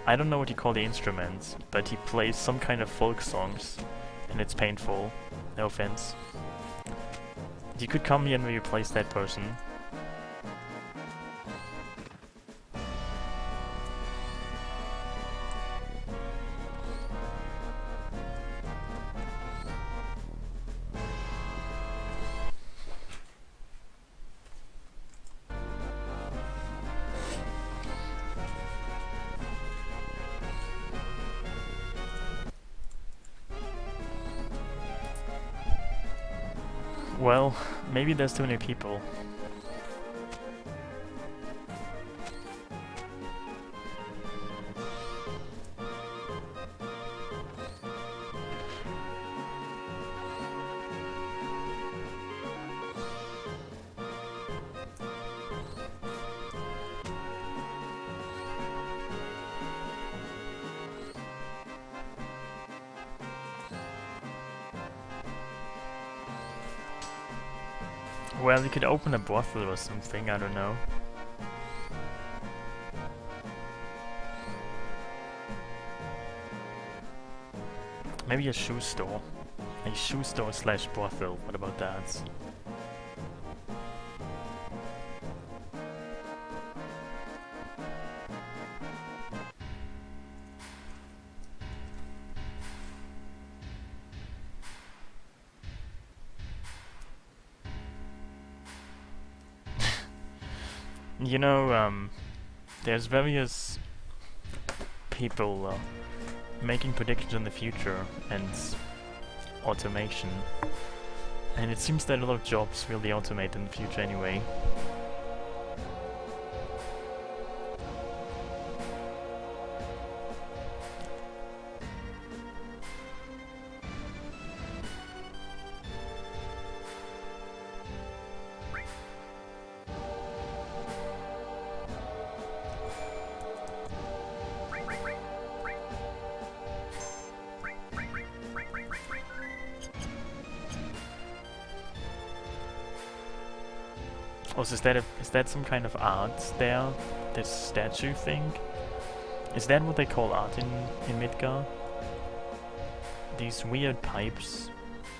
I don't know what you call the instrument, but he plays some kind of folk songs, and it's painful. No offense. You could come here and replace that person. Well, maybe there's too many people. Well, you could open a brothel or something, I don't know. Maybe a shoe store. A shoe store slash brothel, what about that? You know, there's various people making predictions in the future and automation, and it seems that a lot of jobs will be automated in the future anyway. Also, is that some kind of art there? This statue thing? Is that what they call art in Midgar? These weird pipes?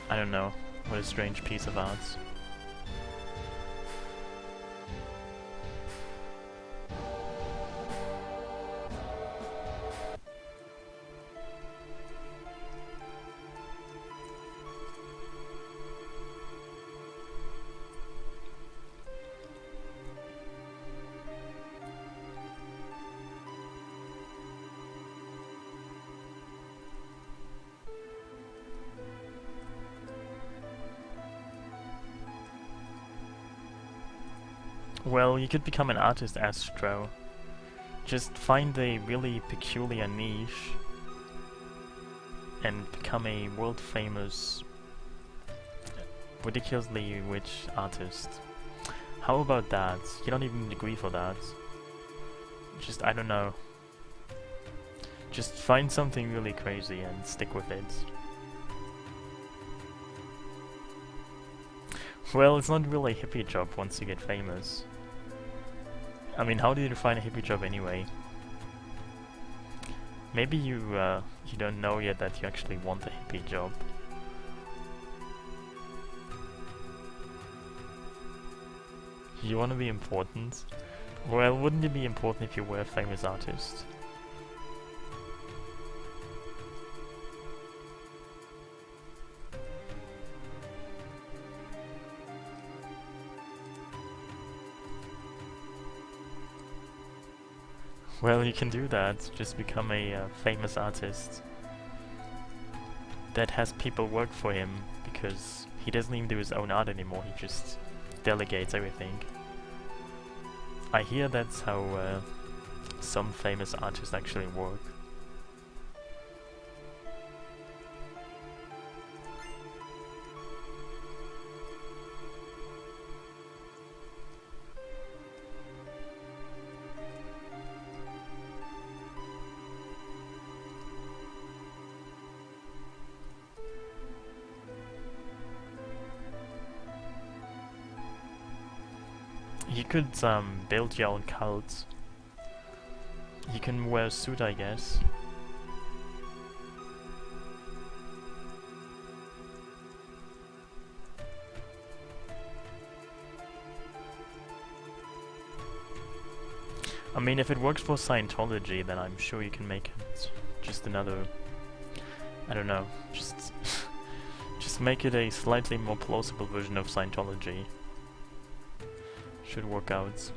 I don't know. What a strange piece of art. Well, you could become an artist, Astro. Just find a really peculiar niche and become a world famous, ridiculously rich artist. How about that? You don't even need a degree for that. Just, I don't know. Just find something really crazy and stick with it. Well, it's not really a hippie job once you get famous. I mean, how do you define a hippie job anyway? Maybe you don't know yet that you actually want a hippie job. You want to be important? Well, wouldn't it be important if you were a famous artist? Well, you can do that. Just become a famous artist that has people work for him, because he doesn't even do his own art anymore, he just delegates everything. I hear that's how some famous artists actually work. You could build your own cult. You can wear a suit, I guess. I mean, if it works for Scientology, then I'm sure you can make it just another... I don't know, just... just make it a slightly more plausible version of Scientology. Should work out.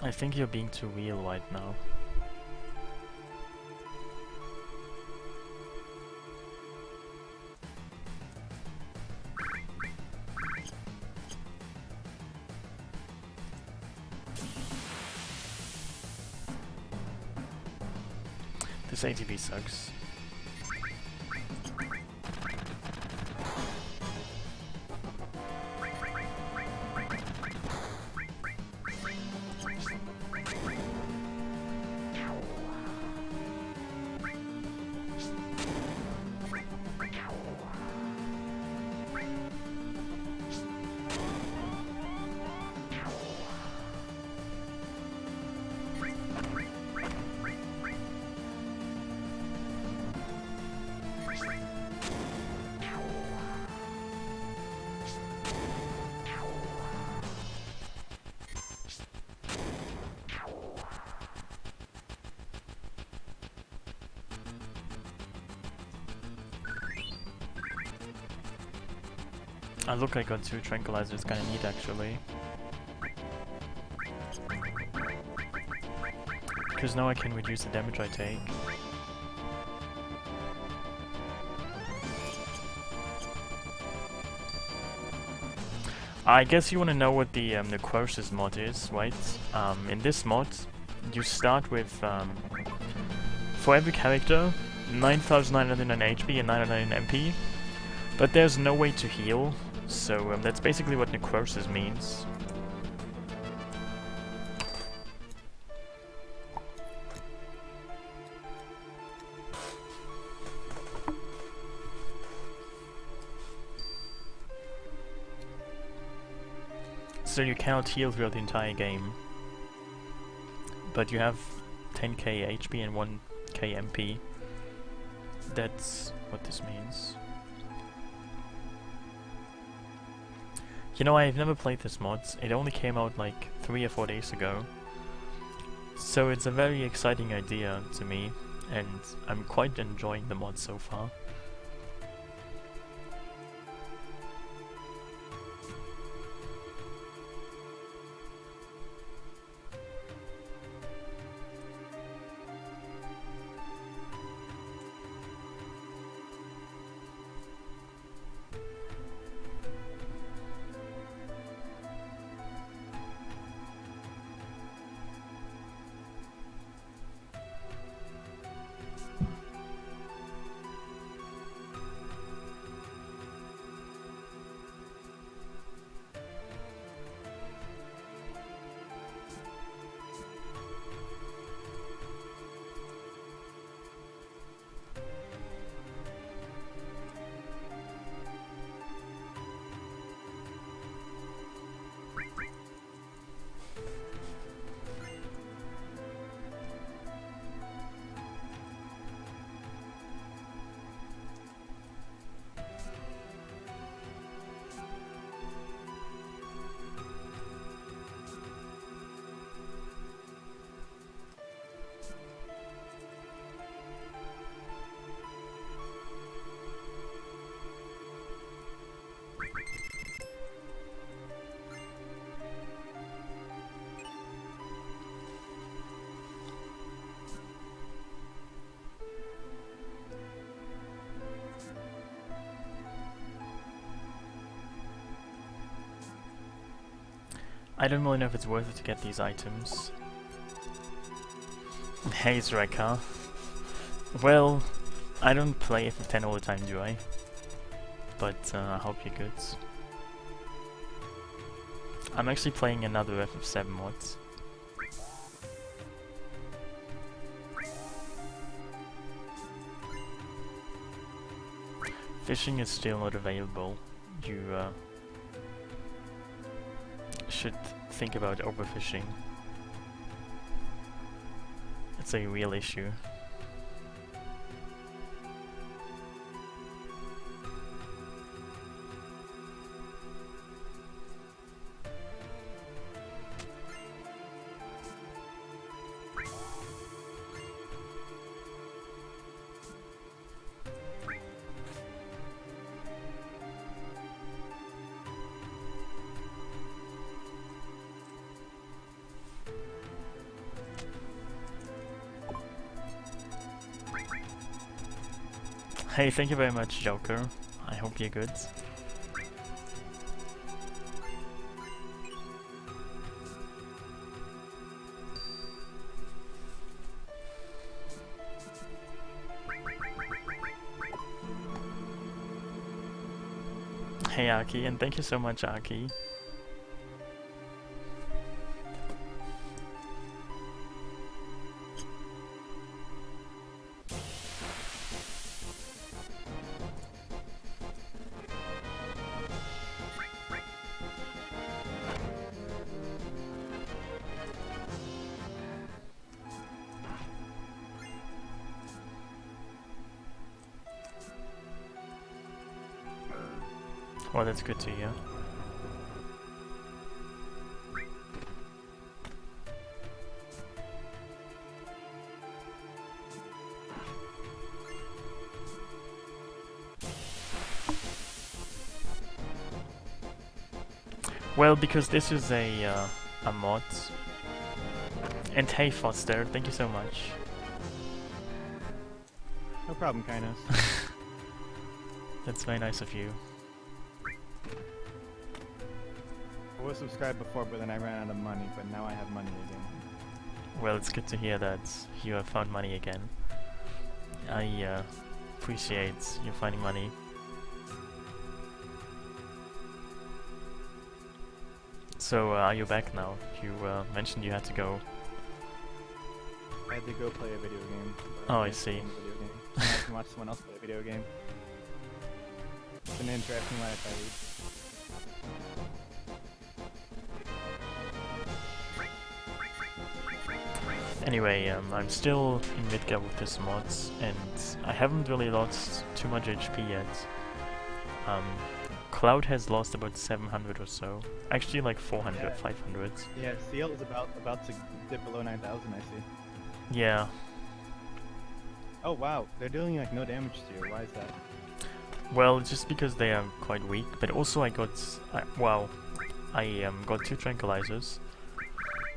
I think you're being too real right now. This ATV sucks. Look, I got 2 tranquilizers, kinda neat actually. Because now I can reduce the damage I take. I guess you wanna know what the Necrosis mod is, right? In this mod, you start with, for every character, 9,909 HP and 909 MP, but there's no way to heal. So that's basically what Necrosis means. So you cannot heal throughout the entire game, but you have 10k HP and 1k MP. That's what this means. You know, I've never played this mod. It only came out like 3 or 4 days ago. So it's a very exciting idea to me, and I'm quite enjoying the mod so far. I don't really know if it's worth it to get these items. Hey, Zreka. Well, I don't play FF10 all the time, do I? But I hope you're good. I'm actually playing another FF7 mod. Fishing is still not available. You should think about overfishing. It's a real issue. Hey, thank you very much, Joker. I hope you're good. Hey, Aki, and thank you so much, Aki. Well, that's good to hear. Well, because this is a mod. And hey, Foster, thank you so much. No problem, Kainos. That's very nice of you. I was subscribed before, but then I ran out of money, but now I have money again. Well, it's good to hear that you have found money again. I appreciate you finding money. So, are you back now? You mentioned you had to go. I had to go play a video game. Oh, I see. I had to watch someone else play a video game. It's an interesting life I lead. Anyway, I'm still in Midgar with this mods, and I haven't really lost too much HP yet. Um, Cloud has lost about 700 or so. Actually, like 400, Yeah. 500. Yeah, Seal is about to dip below 9,000. I see. Yeah. Oh wow, they're doing like no damage to you. Why is that? Well, just because they are quite weak, but also I got got 2 tranquilizers,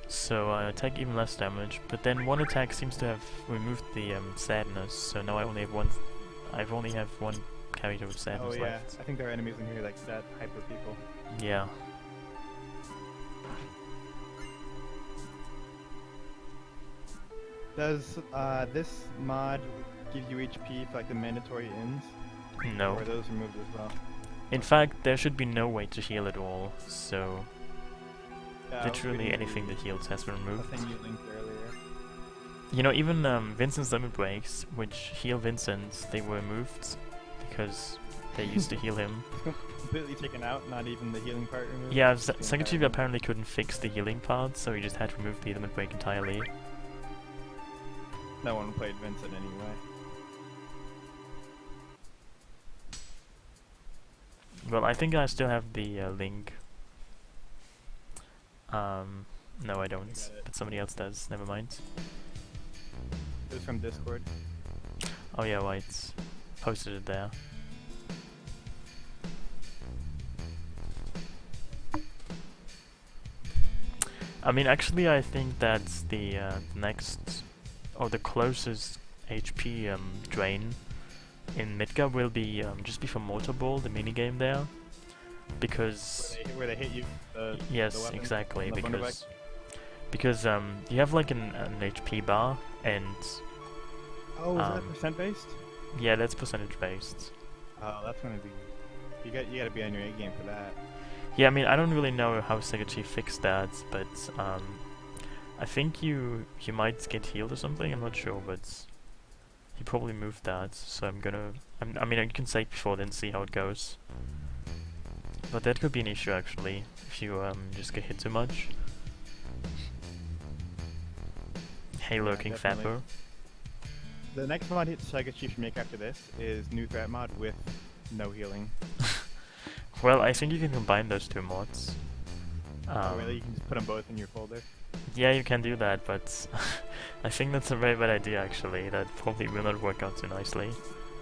so I take even less damage. But then one attack seems to have removed the sadness, so now I only have one. I only have one character with sadness Oh yeah, left. I think there are enemies in here like that hyper people. Yeah. Does this mod give you HP for like the mandatory ins? No. Or are those removed as well? In fact, there should be no way to heal at all. So Yeah, literally anything that heals has been the removed. thing you linked earlier. You know, even Vincent's limit breaks, which heal Vincent, they were removed because they used to heal him. Completely taken out, not even the healing part removed? Yeah, Just the entire SegaChief thing. apparently couldn't fix the healing part, so he just had to remove the limit break entirely. No one played Vincent anyway. Well, I think I still have the link. No, I don't, got it. but somebody else does. Never mind. It was from Discord. Oh yeah, right. Posted it there. I mean, actually, I think that's the next, or the closest HP drain in Midgar will be just before Mortar Ball, the minigame there, because Where they hit you. The yes, weapon exactly, on the because you have like an HP bar, and Oh, is that percent based? yeah, that's percentage based. Oh, that's gonna be. You gotta be on your A game for that. Yeah, I mean, I don't really know how SegaChief fixed that, but I think you might get healed or something. I'm not sure, but he probably moved that. So I mean, you can save before then see how it goes. But that could be an issue actually if you just get hit too much. Hey, Yeah, lurking definitely. Fapper. The next mod SegaChief should make after this is NewThreat Mod with no healing. Well, I think you can combine those two mods. Really, you can just put them both in your folder. Yeah, you can do that, but I think that's a very bad idea actually. That probably will not work out too nicely.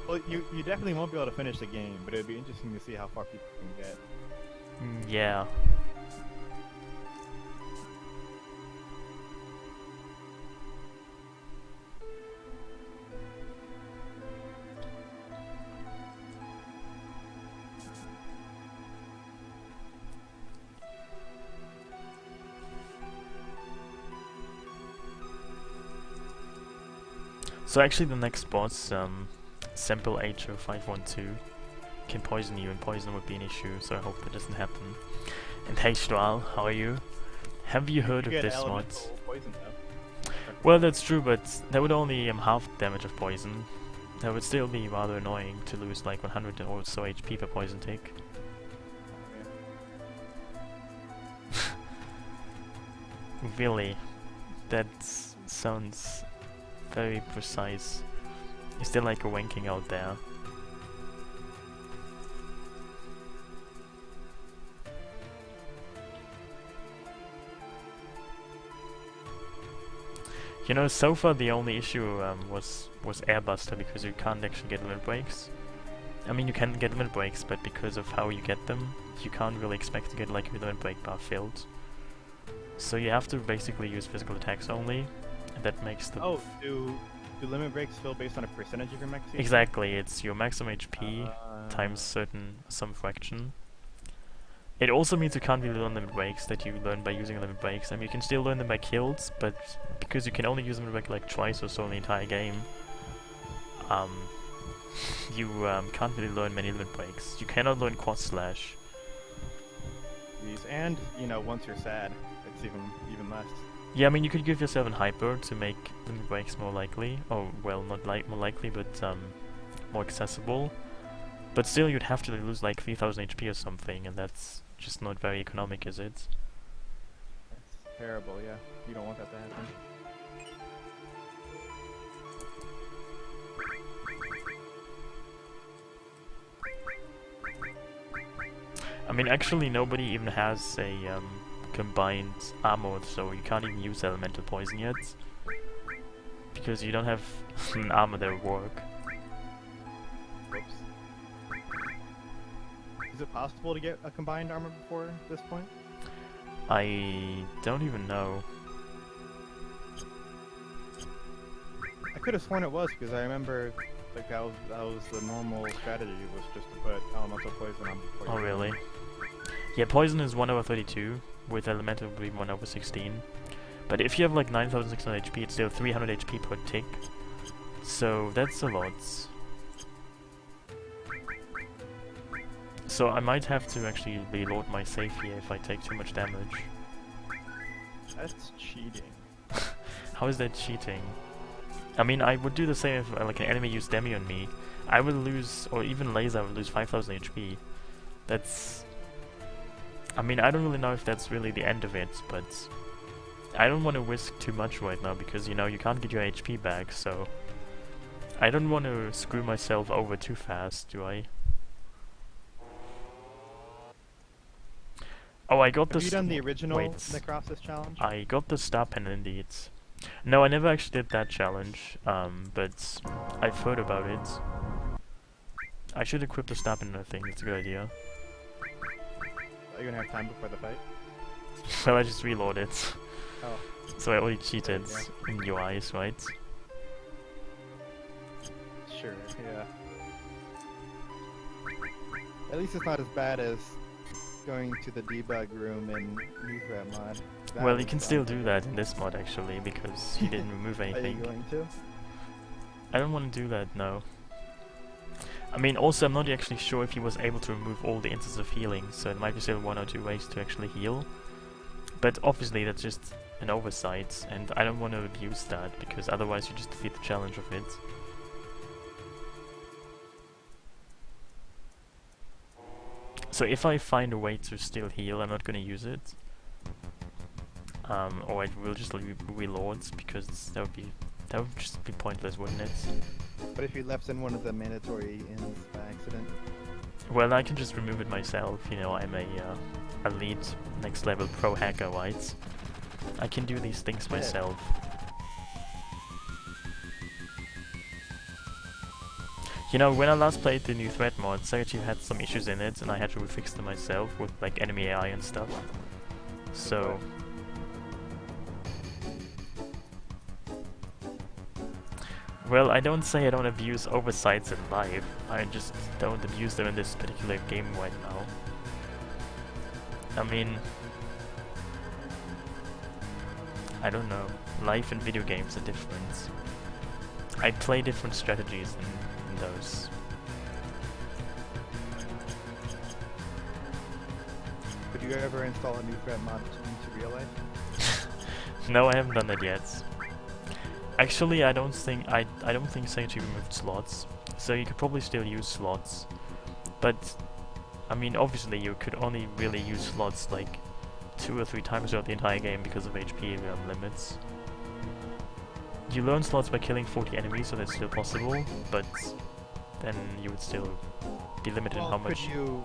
Well, you definitely won't be able to finish the game, but it'd be interesting to see how far people can get. Yeah. So actually the next boss, Simple H0512, can poison you, and poison would be an issue, so I hope that doesn't happen. And hey Stral, how are you? Have you heard of get this mod? elemental poison though. Well, that's true, but that would only half the damage of poison. That would still be rather annoying to lose like 100 or so HP per poison tick. Really, that sounds very precise. Is there like a wanking out there? You know, so far the only issue was Airbuster, because you can't actually get limit breaks. I mean, you can get limit breaks, but because of how you get them, you can't really expect to get like your limit break bar filled. So you have to basically use physical attacks only, and that makes the... Oh, do limit breaks fill based on a percentage of your max HP? Exactly, it's your maximum HP times some fraction. It also means you can't really learn limit breaks that you learn by using limit breaks. I mean, you can still learn them by kills, but because you can only use limit break like twice or so in the entire game, you can't really learn many limit breaks. You cannot learn quad slash. And you know, once you're sad, it's even less. Yeah, I mean, you could give yourself an hyper to make limit breaks more likely, or well, not more likely, but more accessible. But still, you'd have to lose like 3000 HP or something, and that's just not very economic, is it? That's terrible, yeah. You don't want that to happen. mean, actually, nobody even has a combined armor, so you can't even use elemental poison yet. Because you don't have an armor that will work. Whoops. Is it possible to get a combined armor before this point? I don't even know. I could have sworn it was, because I remember like that was the normal strategy, was just to put elemental poison on before you. Oh really? Yeah, poison is 1/32, with elemental will be 1/16. But if you have like 9600 HP, it's still 300 HP per tick. So that's a lot. So I might have to actually reload my save here if I take too much damage. That's cheating. How is that cheating? I mean, I would do the same if like an enemy used Demi on me. I would lose, or even Laser would lose 5000 HP. That's... I mean, I don't really know if that's really the end of it, but... I don't want to risk too much right now, because, you know, you can't get your HP back, so... I don't want to screw myself over too fast, do I? Oh, I got this... Have you done the original Wait. Necrosis challenge? I got the star pen indeed. No, I never actually did that challenge, but I've heard about it. I should equip the star pen, I think, it's a good idea. Are you gonna have time before the fight? Well, I just reload it. Oh. So I already cheated Yeah. in your eyes, right? Sure, yeah. At least it's not as bad as going to the debug room in NewThreat Mod. That Well, you was can fun. still do that in this mod actually, because you didn't remove Are you anything. going to? I don't want to do that, no. I mean, also, I'm not actually sure if he was able to remove all the instances of healing, so there might be still 1 or 2 ways to actually heal. But obviously, that's just an oversight, and I don't want to abuse that, because otherwise you just defeat the challenge of it. So if I find a way to still heal, I'm not going to use it. Or I will just reload, because that would just be pointless, wouldn't it? But if you left in one of the mandatory ins by accident? Well, I can just remove it myself, you know, I'm a elite, next level pro hacker, right? I can do these things myself. You know, when I last played the NewThreat Mod, SegaChief had some issues in it, and I had to fix them myself with, like, enemy AI and stuff. So... Well, I don't say I don't abuse oversights in life, I just don't abuse them in this particular game right now. I mean... I don't know, life and video games are different. I play different strategies in those. Would you ever install a NewThreat mod into real life? No, I haven't done that yet. Actually, I don't think SegaChief removed slots, so you could probably still use slots. But I mean, obviously, you could only really use slots like 2 or 3 times throughout the entire game because of HP limits. You learn slots by killing 40 enemies, so that's still possible, but then you would still be limited in how much. Could you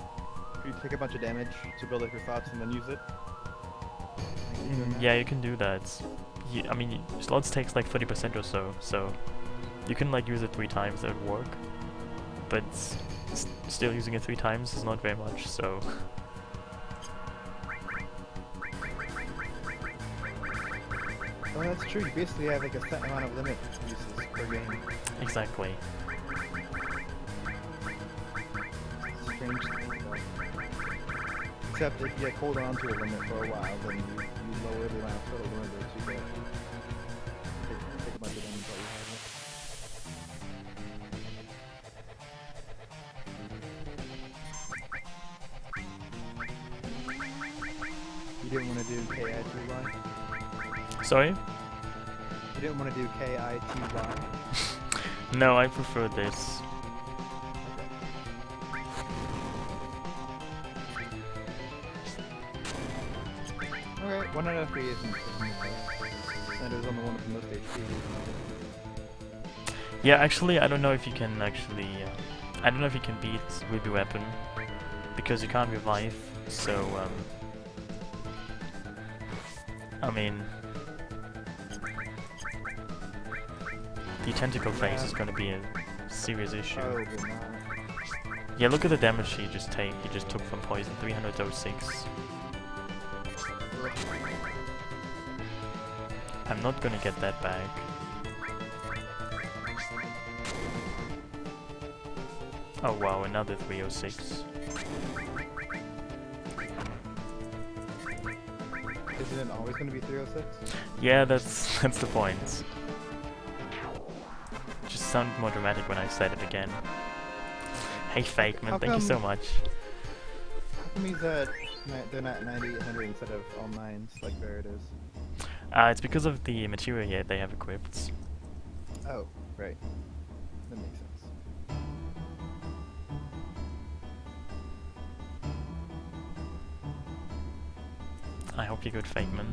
take a bunch of damage to build up your thoughts and then use it? Yeah, you can do that. I mean, slots takes like 30% or so you can like use it 3 times, that would work. But still using it 3 times is not very much, so... Well, that's true. You basically have like a set amount of limit uses per game. Exactly. Strange thing, though. Except if you hold on to a limit for a while, then you lower the amount of total limit that you get. Take a bunch of damage while you have it. You didn't want to do KITY? Sorry? You didn't want to do KITY? No, I prefer this. Alright, 1 out of 3 isn't and it was on the one with the most HP. Yeah, actually, I don't know if you can actually... I don't know if you can beat Ruby Weapon, because you can't revive So, I mean, the tentacle phase is going to be a serious issue. Probably not. Yeah, look at the damage he just took from poison, 306. I'm not gonna get that back. Oh wow, another 306. Isn't it always going to be 306? Yeah, that's the point. Just sounded more dramatic when I said it again. Hey Fakeman, How thank you so come- much. How come he's at they're not 9800 instead of all 9s like Barrett is? It's because of the materia they have equipped. Oh, right. That makes sense. I hope you're good, Fakeman.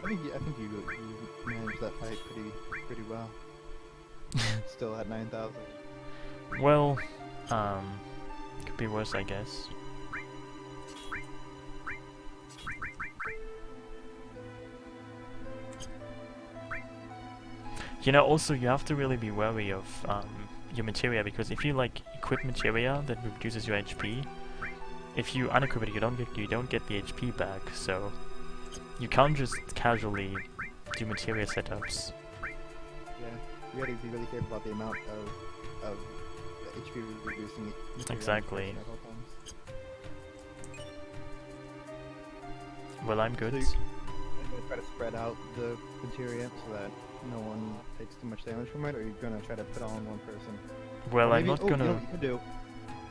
I think you managed that fight pretty well. Still at 9,000. Well, could be worse, I guess. You know, also you have to really be wary of your materia, because if you like equip materia that reduces your HP, if you unequip it, you don't get the HP back. So you can't just casually do materia setups. Yeah, you gotta be really careful about the amount of HP reducing material Exactly. at all times. Well, I'm good. So you're gonna try to spread out the materia so that no one takes too much damage from it, or you're gonna try to put all in one person? Well, Or I'm maybe- not You know gonna. what you could do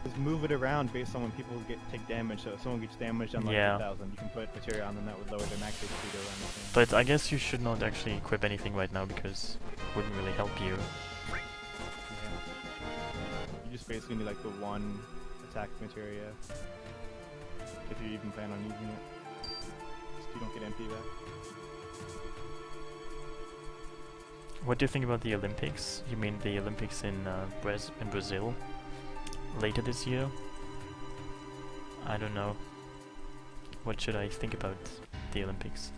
is move it around based on when people take damage. So if someone gets damaged on like Yeah. 2,000, you can put materia on them that would lower their max HP to around the same. But I guess you should not actually equip anything right now, because it wouldn't really help you. Yeah. You just basically need like the one attack materia if you even plan on using it. Just you don't get MP back. What do you think about the Olympics? You mean the Olympics in Brazil later this year? I don't know. What should I think about the Olympics?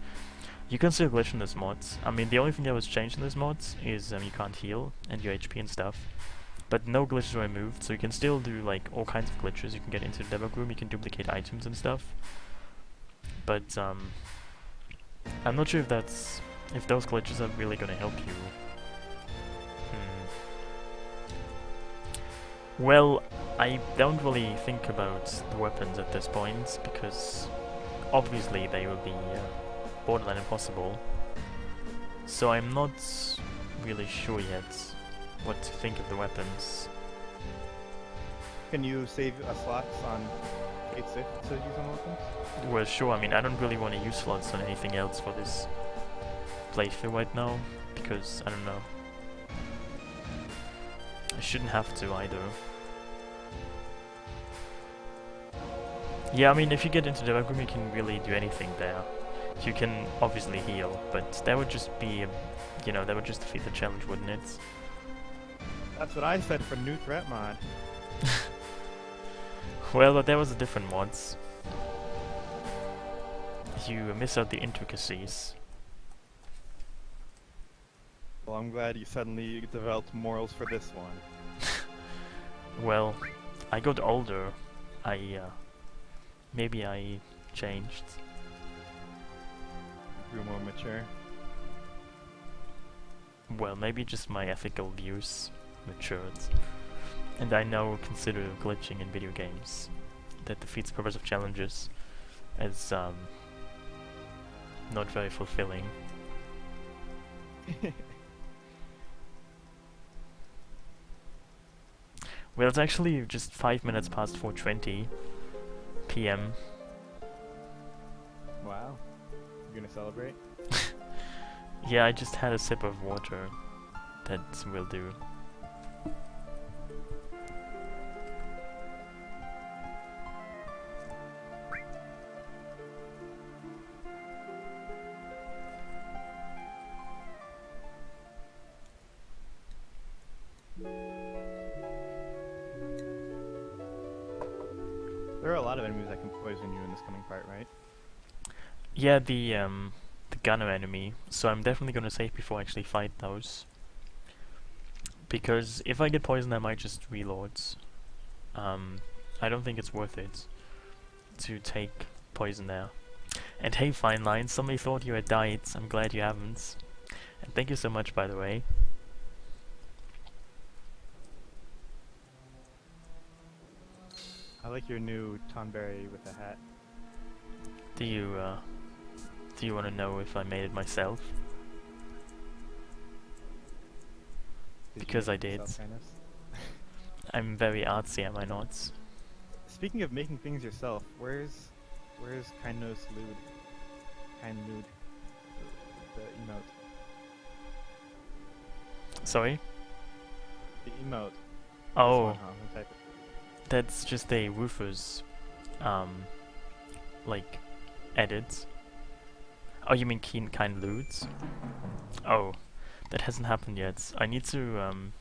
You can still glitch in those mods. I mean, the only thing that was changed in those mods is you can't heal and your HP and stuff. But no glitches were removed, so you can still do like all kinds of glitches. You can get into the debug room, you can duplicate items and stuff. But I'm not sure if those glitches are really gonna help you. Well, I don't really think about the weapons at this point, because obviously they will be borderline impossible. So I'm not really sure yet what to think of the weapons. Can you save slots on Fate 6 to use on weapons? Well, sure, I mean, I don't really want to use slots on anything else for this playthrough right now, because, I don't know. I shouldn't have to either. Yeah, I mean, if you get into the debug room, you can really do anything there. You can obviously heal, but that would just be, you know, that would just defeat the challenge, wouldn't it? That's what I said for NewThreat Mod. Well, but there was a different mods. You miss out the intricacies. Well, I'm glad you suddenly developed morals for this one. Well, I got older. Maybe I changed. You grew more mature. Well, maybe just my ethical views matured. And I now consider glitching in video games that defeats the purpose of challenges as not very fulfilling. Well, it's actually just 5 minutes past 4:20 p.m. Wow. You're gonna celebrate? Yeah, I just had a sip of water. That will do. There are a lot of enemies that can poison you in this coming part, right? Yeah, the gunner enemy. So I'm definitely gonna save before I actually fight those. Because if I get poisoned, I might just reload. I don't think it's worth it to take poison there. And hey, Fine Line, somebody thought you had died. I'm glad you haven't. And thank you so much, by the way. I like your new Tonberry with the hat. Do you want to know if I made it myself? Because I did. I'm very artsy, am I not? Speaking of making things yourself, where's Kainos Lude? Kain Lude. The emote. Sorry? The emote. Oh, This one, huh? Type it. that's just a Rufus, like, edit. Oh, you mean kind lewds? Oh, that hasn't happened yet. I need to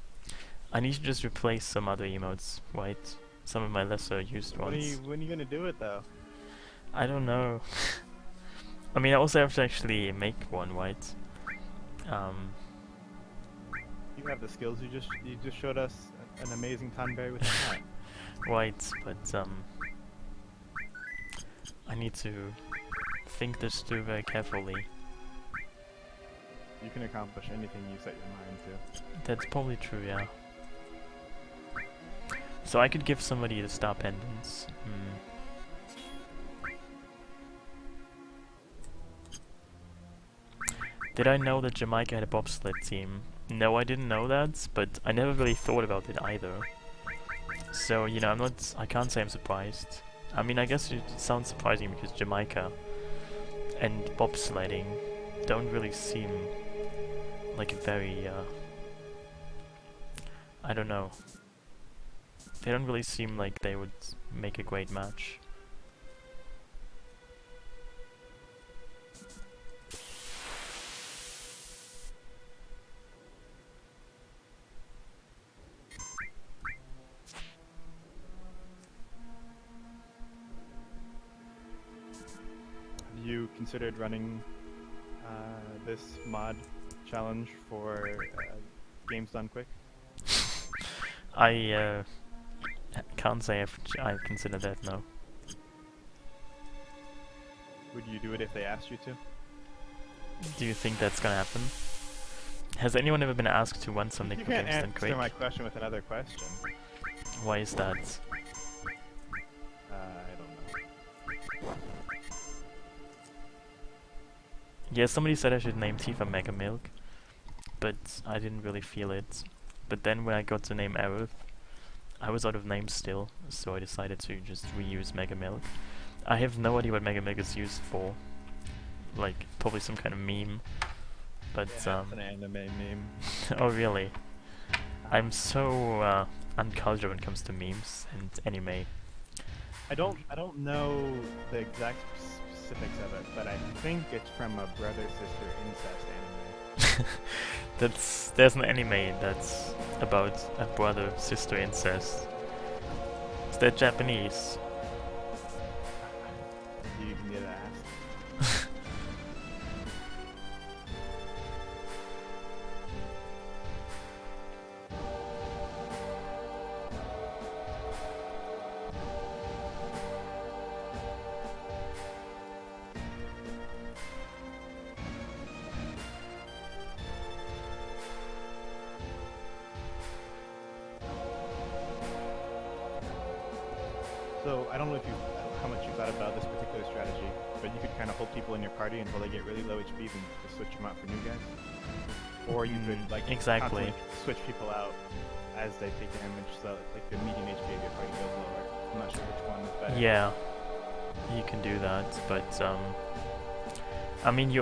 just replace some other emotes, right? Some of my lesser used ones. When are you gonna do it though? I don't know. I mean, I also have to actually make one, right? You have the skills. You just showed us an amazing Tonberry with a hat. Right, but I need to think this through very carefully. You can accomplish anything you set your mind to. That's probably true, yeah. So I could give somebody the star pendants. Did I know that Jamaica had a bobsled team? No, I didn't know that, but I never really thought about it either. So, you know, I can't say I'm surprised. I mean, I guess it sounds surprising because Jamaica and bobsledding don't really seem like a very, I don't know. They don't really seem like they would make a great match. Have you considered running this mod challenge for games done quick? I can't say I've considered that, no. Would you do it if they asked you to? Do you think that's gonna happen? Has anyone ever been asked to run something You quick can't instant answer quick? my question with another question. Why is that? I don't know. Yeah, somebody said I should name Tifa Mega Milk, but I didn't really feel it. But then when I got to name Aerith, I was out of names still, so I decided to just reuse Mega Milk. I have no idea what Mega Milk is used for. Like, probably some kind of meme. But, Yeah, it's an anime meme. oh really? I'm so, uncultured when it comes to memes and anime. I don't know the exact specifics of it, but I think it's from a brother-sister incest anime. There's an anime that's about a brother-sister incest. Is that Japanese? You can get asked. So I don't know how much you thought about this particular strategy, but you could kind of hold people in your party until they get really low HP and just switch them out for new guys. Or you could like exactly constantly switch people out as they take damage, so like the median HP of your party goes lower. I'm not sure which one is better. Yeah, you can do that, but I mean,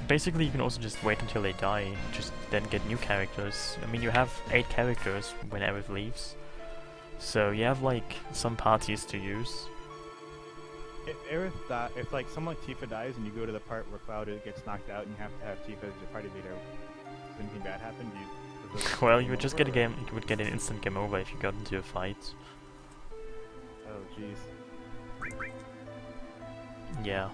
basically you can also just wait until they die, just then get new characters. I mean, you have 8 characters when Aerith leaves, so you have like some parties to use. If like someone like Tifa dies and you go to the part where Cloud gets knocked out and you have to have Tifa as your party leader, does anything bad happen? Well, you would just get an instant game over if you got into a fight. Oh jeez. Yeah.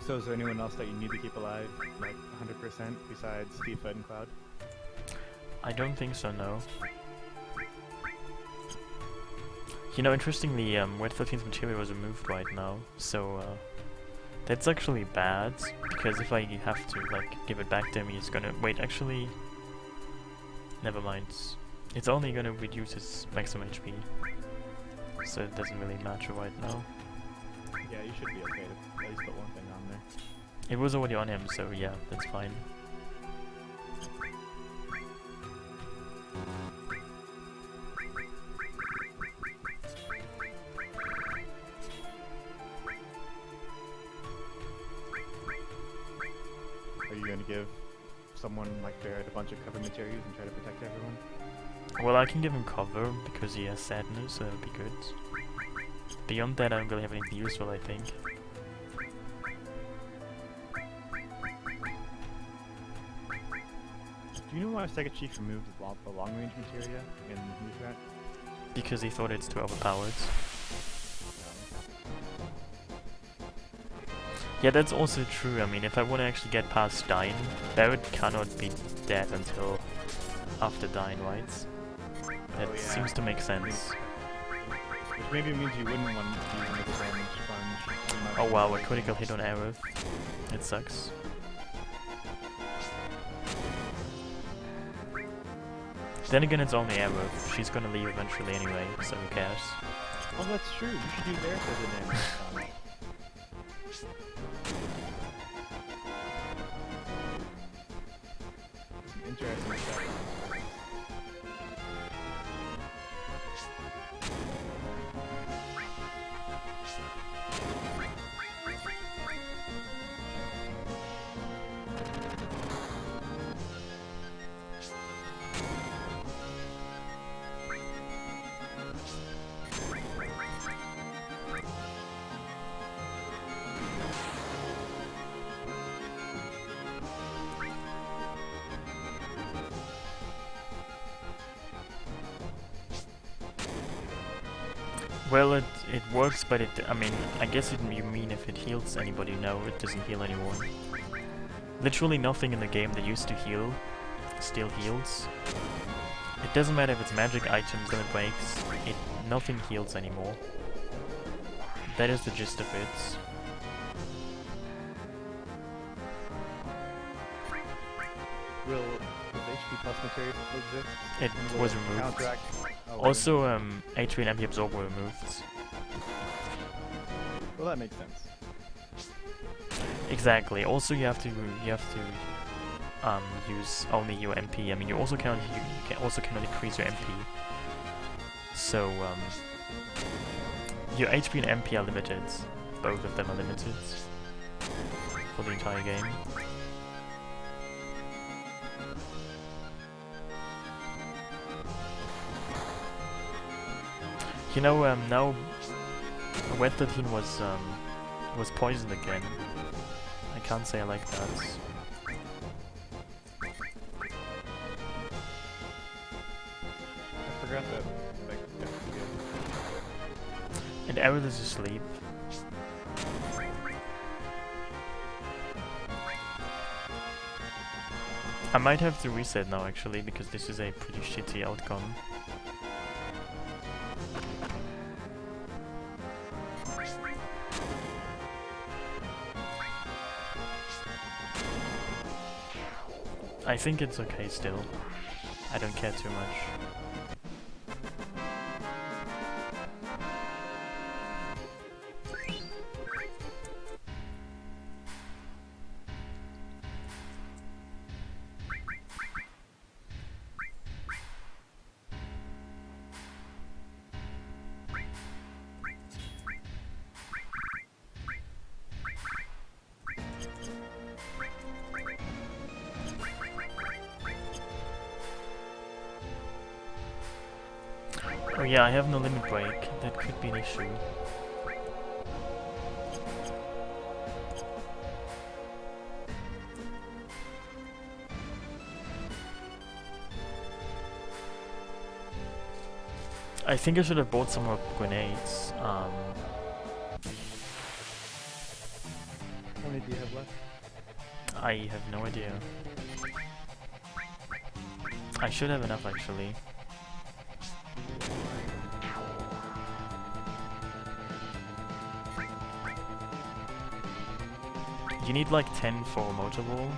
So is there anyone else that you need to keep alive, like 100% besides Tifa and Cloud? I don't think so, no. You know, interestingly, Red 13's Materia was removed right now, so that's actually bad, because if I have to, like, give it back to him, he's gonna... Wait, actually... Never mind. It's only gonna reduce his maximum HP, so it doesn't really matter right now. Yeah, you should be okay to at least put one thing on there. It was already on him, so yeah, that's fine. Are you going to give someone like Barrett a bunch of cover materials and try to protect everyone? Well, I can give him cover because he has sadness, so that would be good. Beyond that, I don't really have anything useful, I think. Do you know why SegaChief removed the long-range materia in NewThreat? Because he thought it's too overpowered. Yeah, that's also true. I mean, if I want to actually get past Dyne, Barrett cannot be dead until after Dyne, right? That seems to make sense. Which maybe means you wouldn't want to use the damage sponge. Oh wow, a critical hit on Aerith. It sucks. Then again, it's only Aerith. She's gonna leave eventually anyway, so who cares? Oh, that's true. You should use Aerith as a damage sponge. Interesting stuff. Well, it works, but I mean, I guess you mean if it heals anybody. No, it doesn't heal anyone. Literally nothing in the game that used to heal still heals. It doesn't matter if it's magic items that it breaks, nothing heals anymore. That is the gist of it. Will HP plus materia still exist? It was removed. Counteract. Oh, Also, HP and MP absorb were removed. Well, that makes sense. Exactly. Also, you have to use only your MP. I mean, you cannot increase your MP. So your HP and MP are limited. Both of them are limited for the entire game. You know, now Red 13 was poisoned again. I can't say I like that. I forgot that. Like, And Aerith is asleep. I might have to reset now actually, because this is a pretty shitty outcome. I think it's okay still. I don't care too much. Oh yeah, I have no limit break. That could be an issue. I think I should have bought some more grenades. How many do you have left? I have no idea. I should have enough actually. You need like 10 for a motor ball.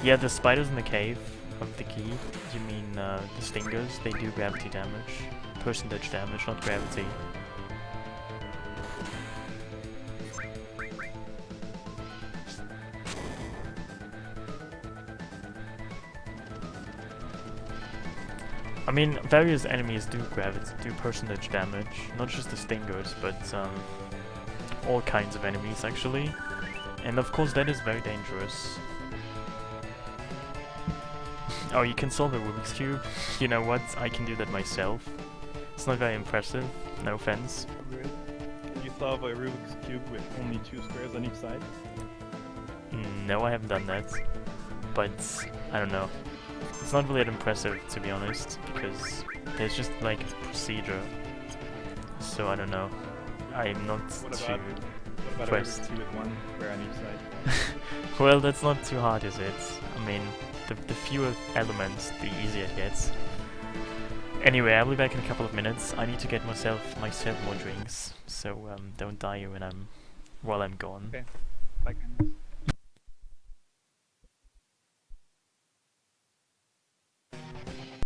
Yeah, the spiders in the cave of the key, you mean the stingers, they do gravity damage. Percentage damage, not gravity. I mean, various enemies do percentage damage, not just the stingers, but all kinds of enemies actually. And of course that is very dangerous. Oh, you can solve a Rubik's Cube? You know what, I can do that myself. It's not very impressive, no offense. Really? Can you solve a Rubik's Cube with only 2 squares on each side? No, I haven't done that. But, I don't know. It's not really that impressive, to be honest, because there's just like a procedure. So I don't know. I'm not too impressed. A Rubik's Cube with 1 square on each side? Well, that's not too hard, is it? I mean, the fewer elements, the easier it gets. Anyway, I'll be back in a couple of minutes. I need to get myself more drinks, so don't die while I'm gone. Okay. Bye, guys.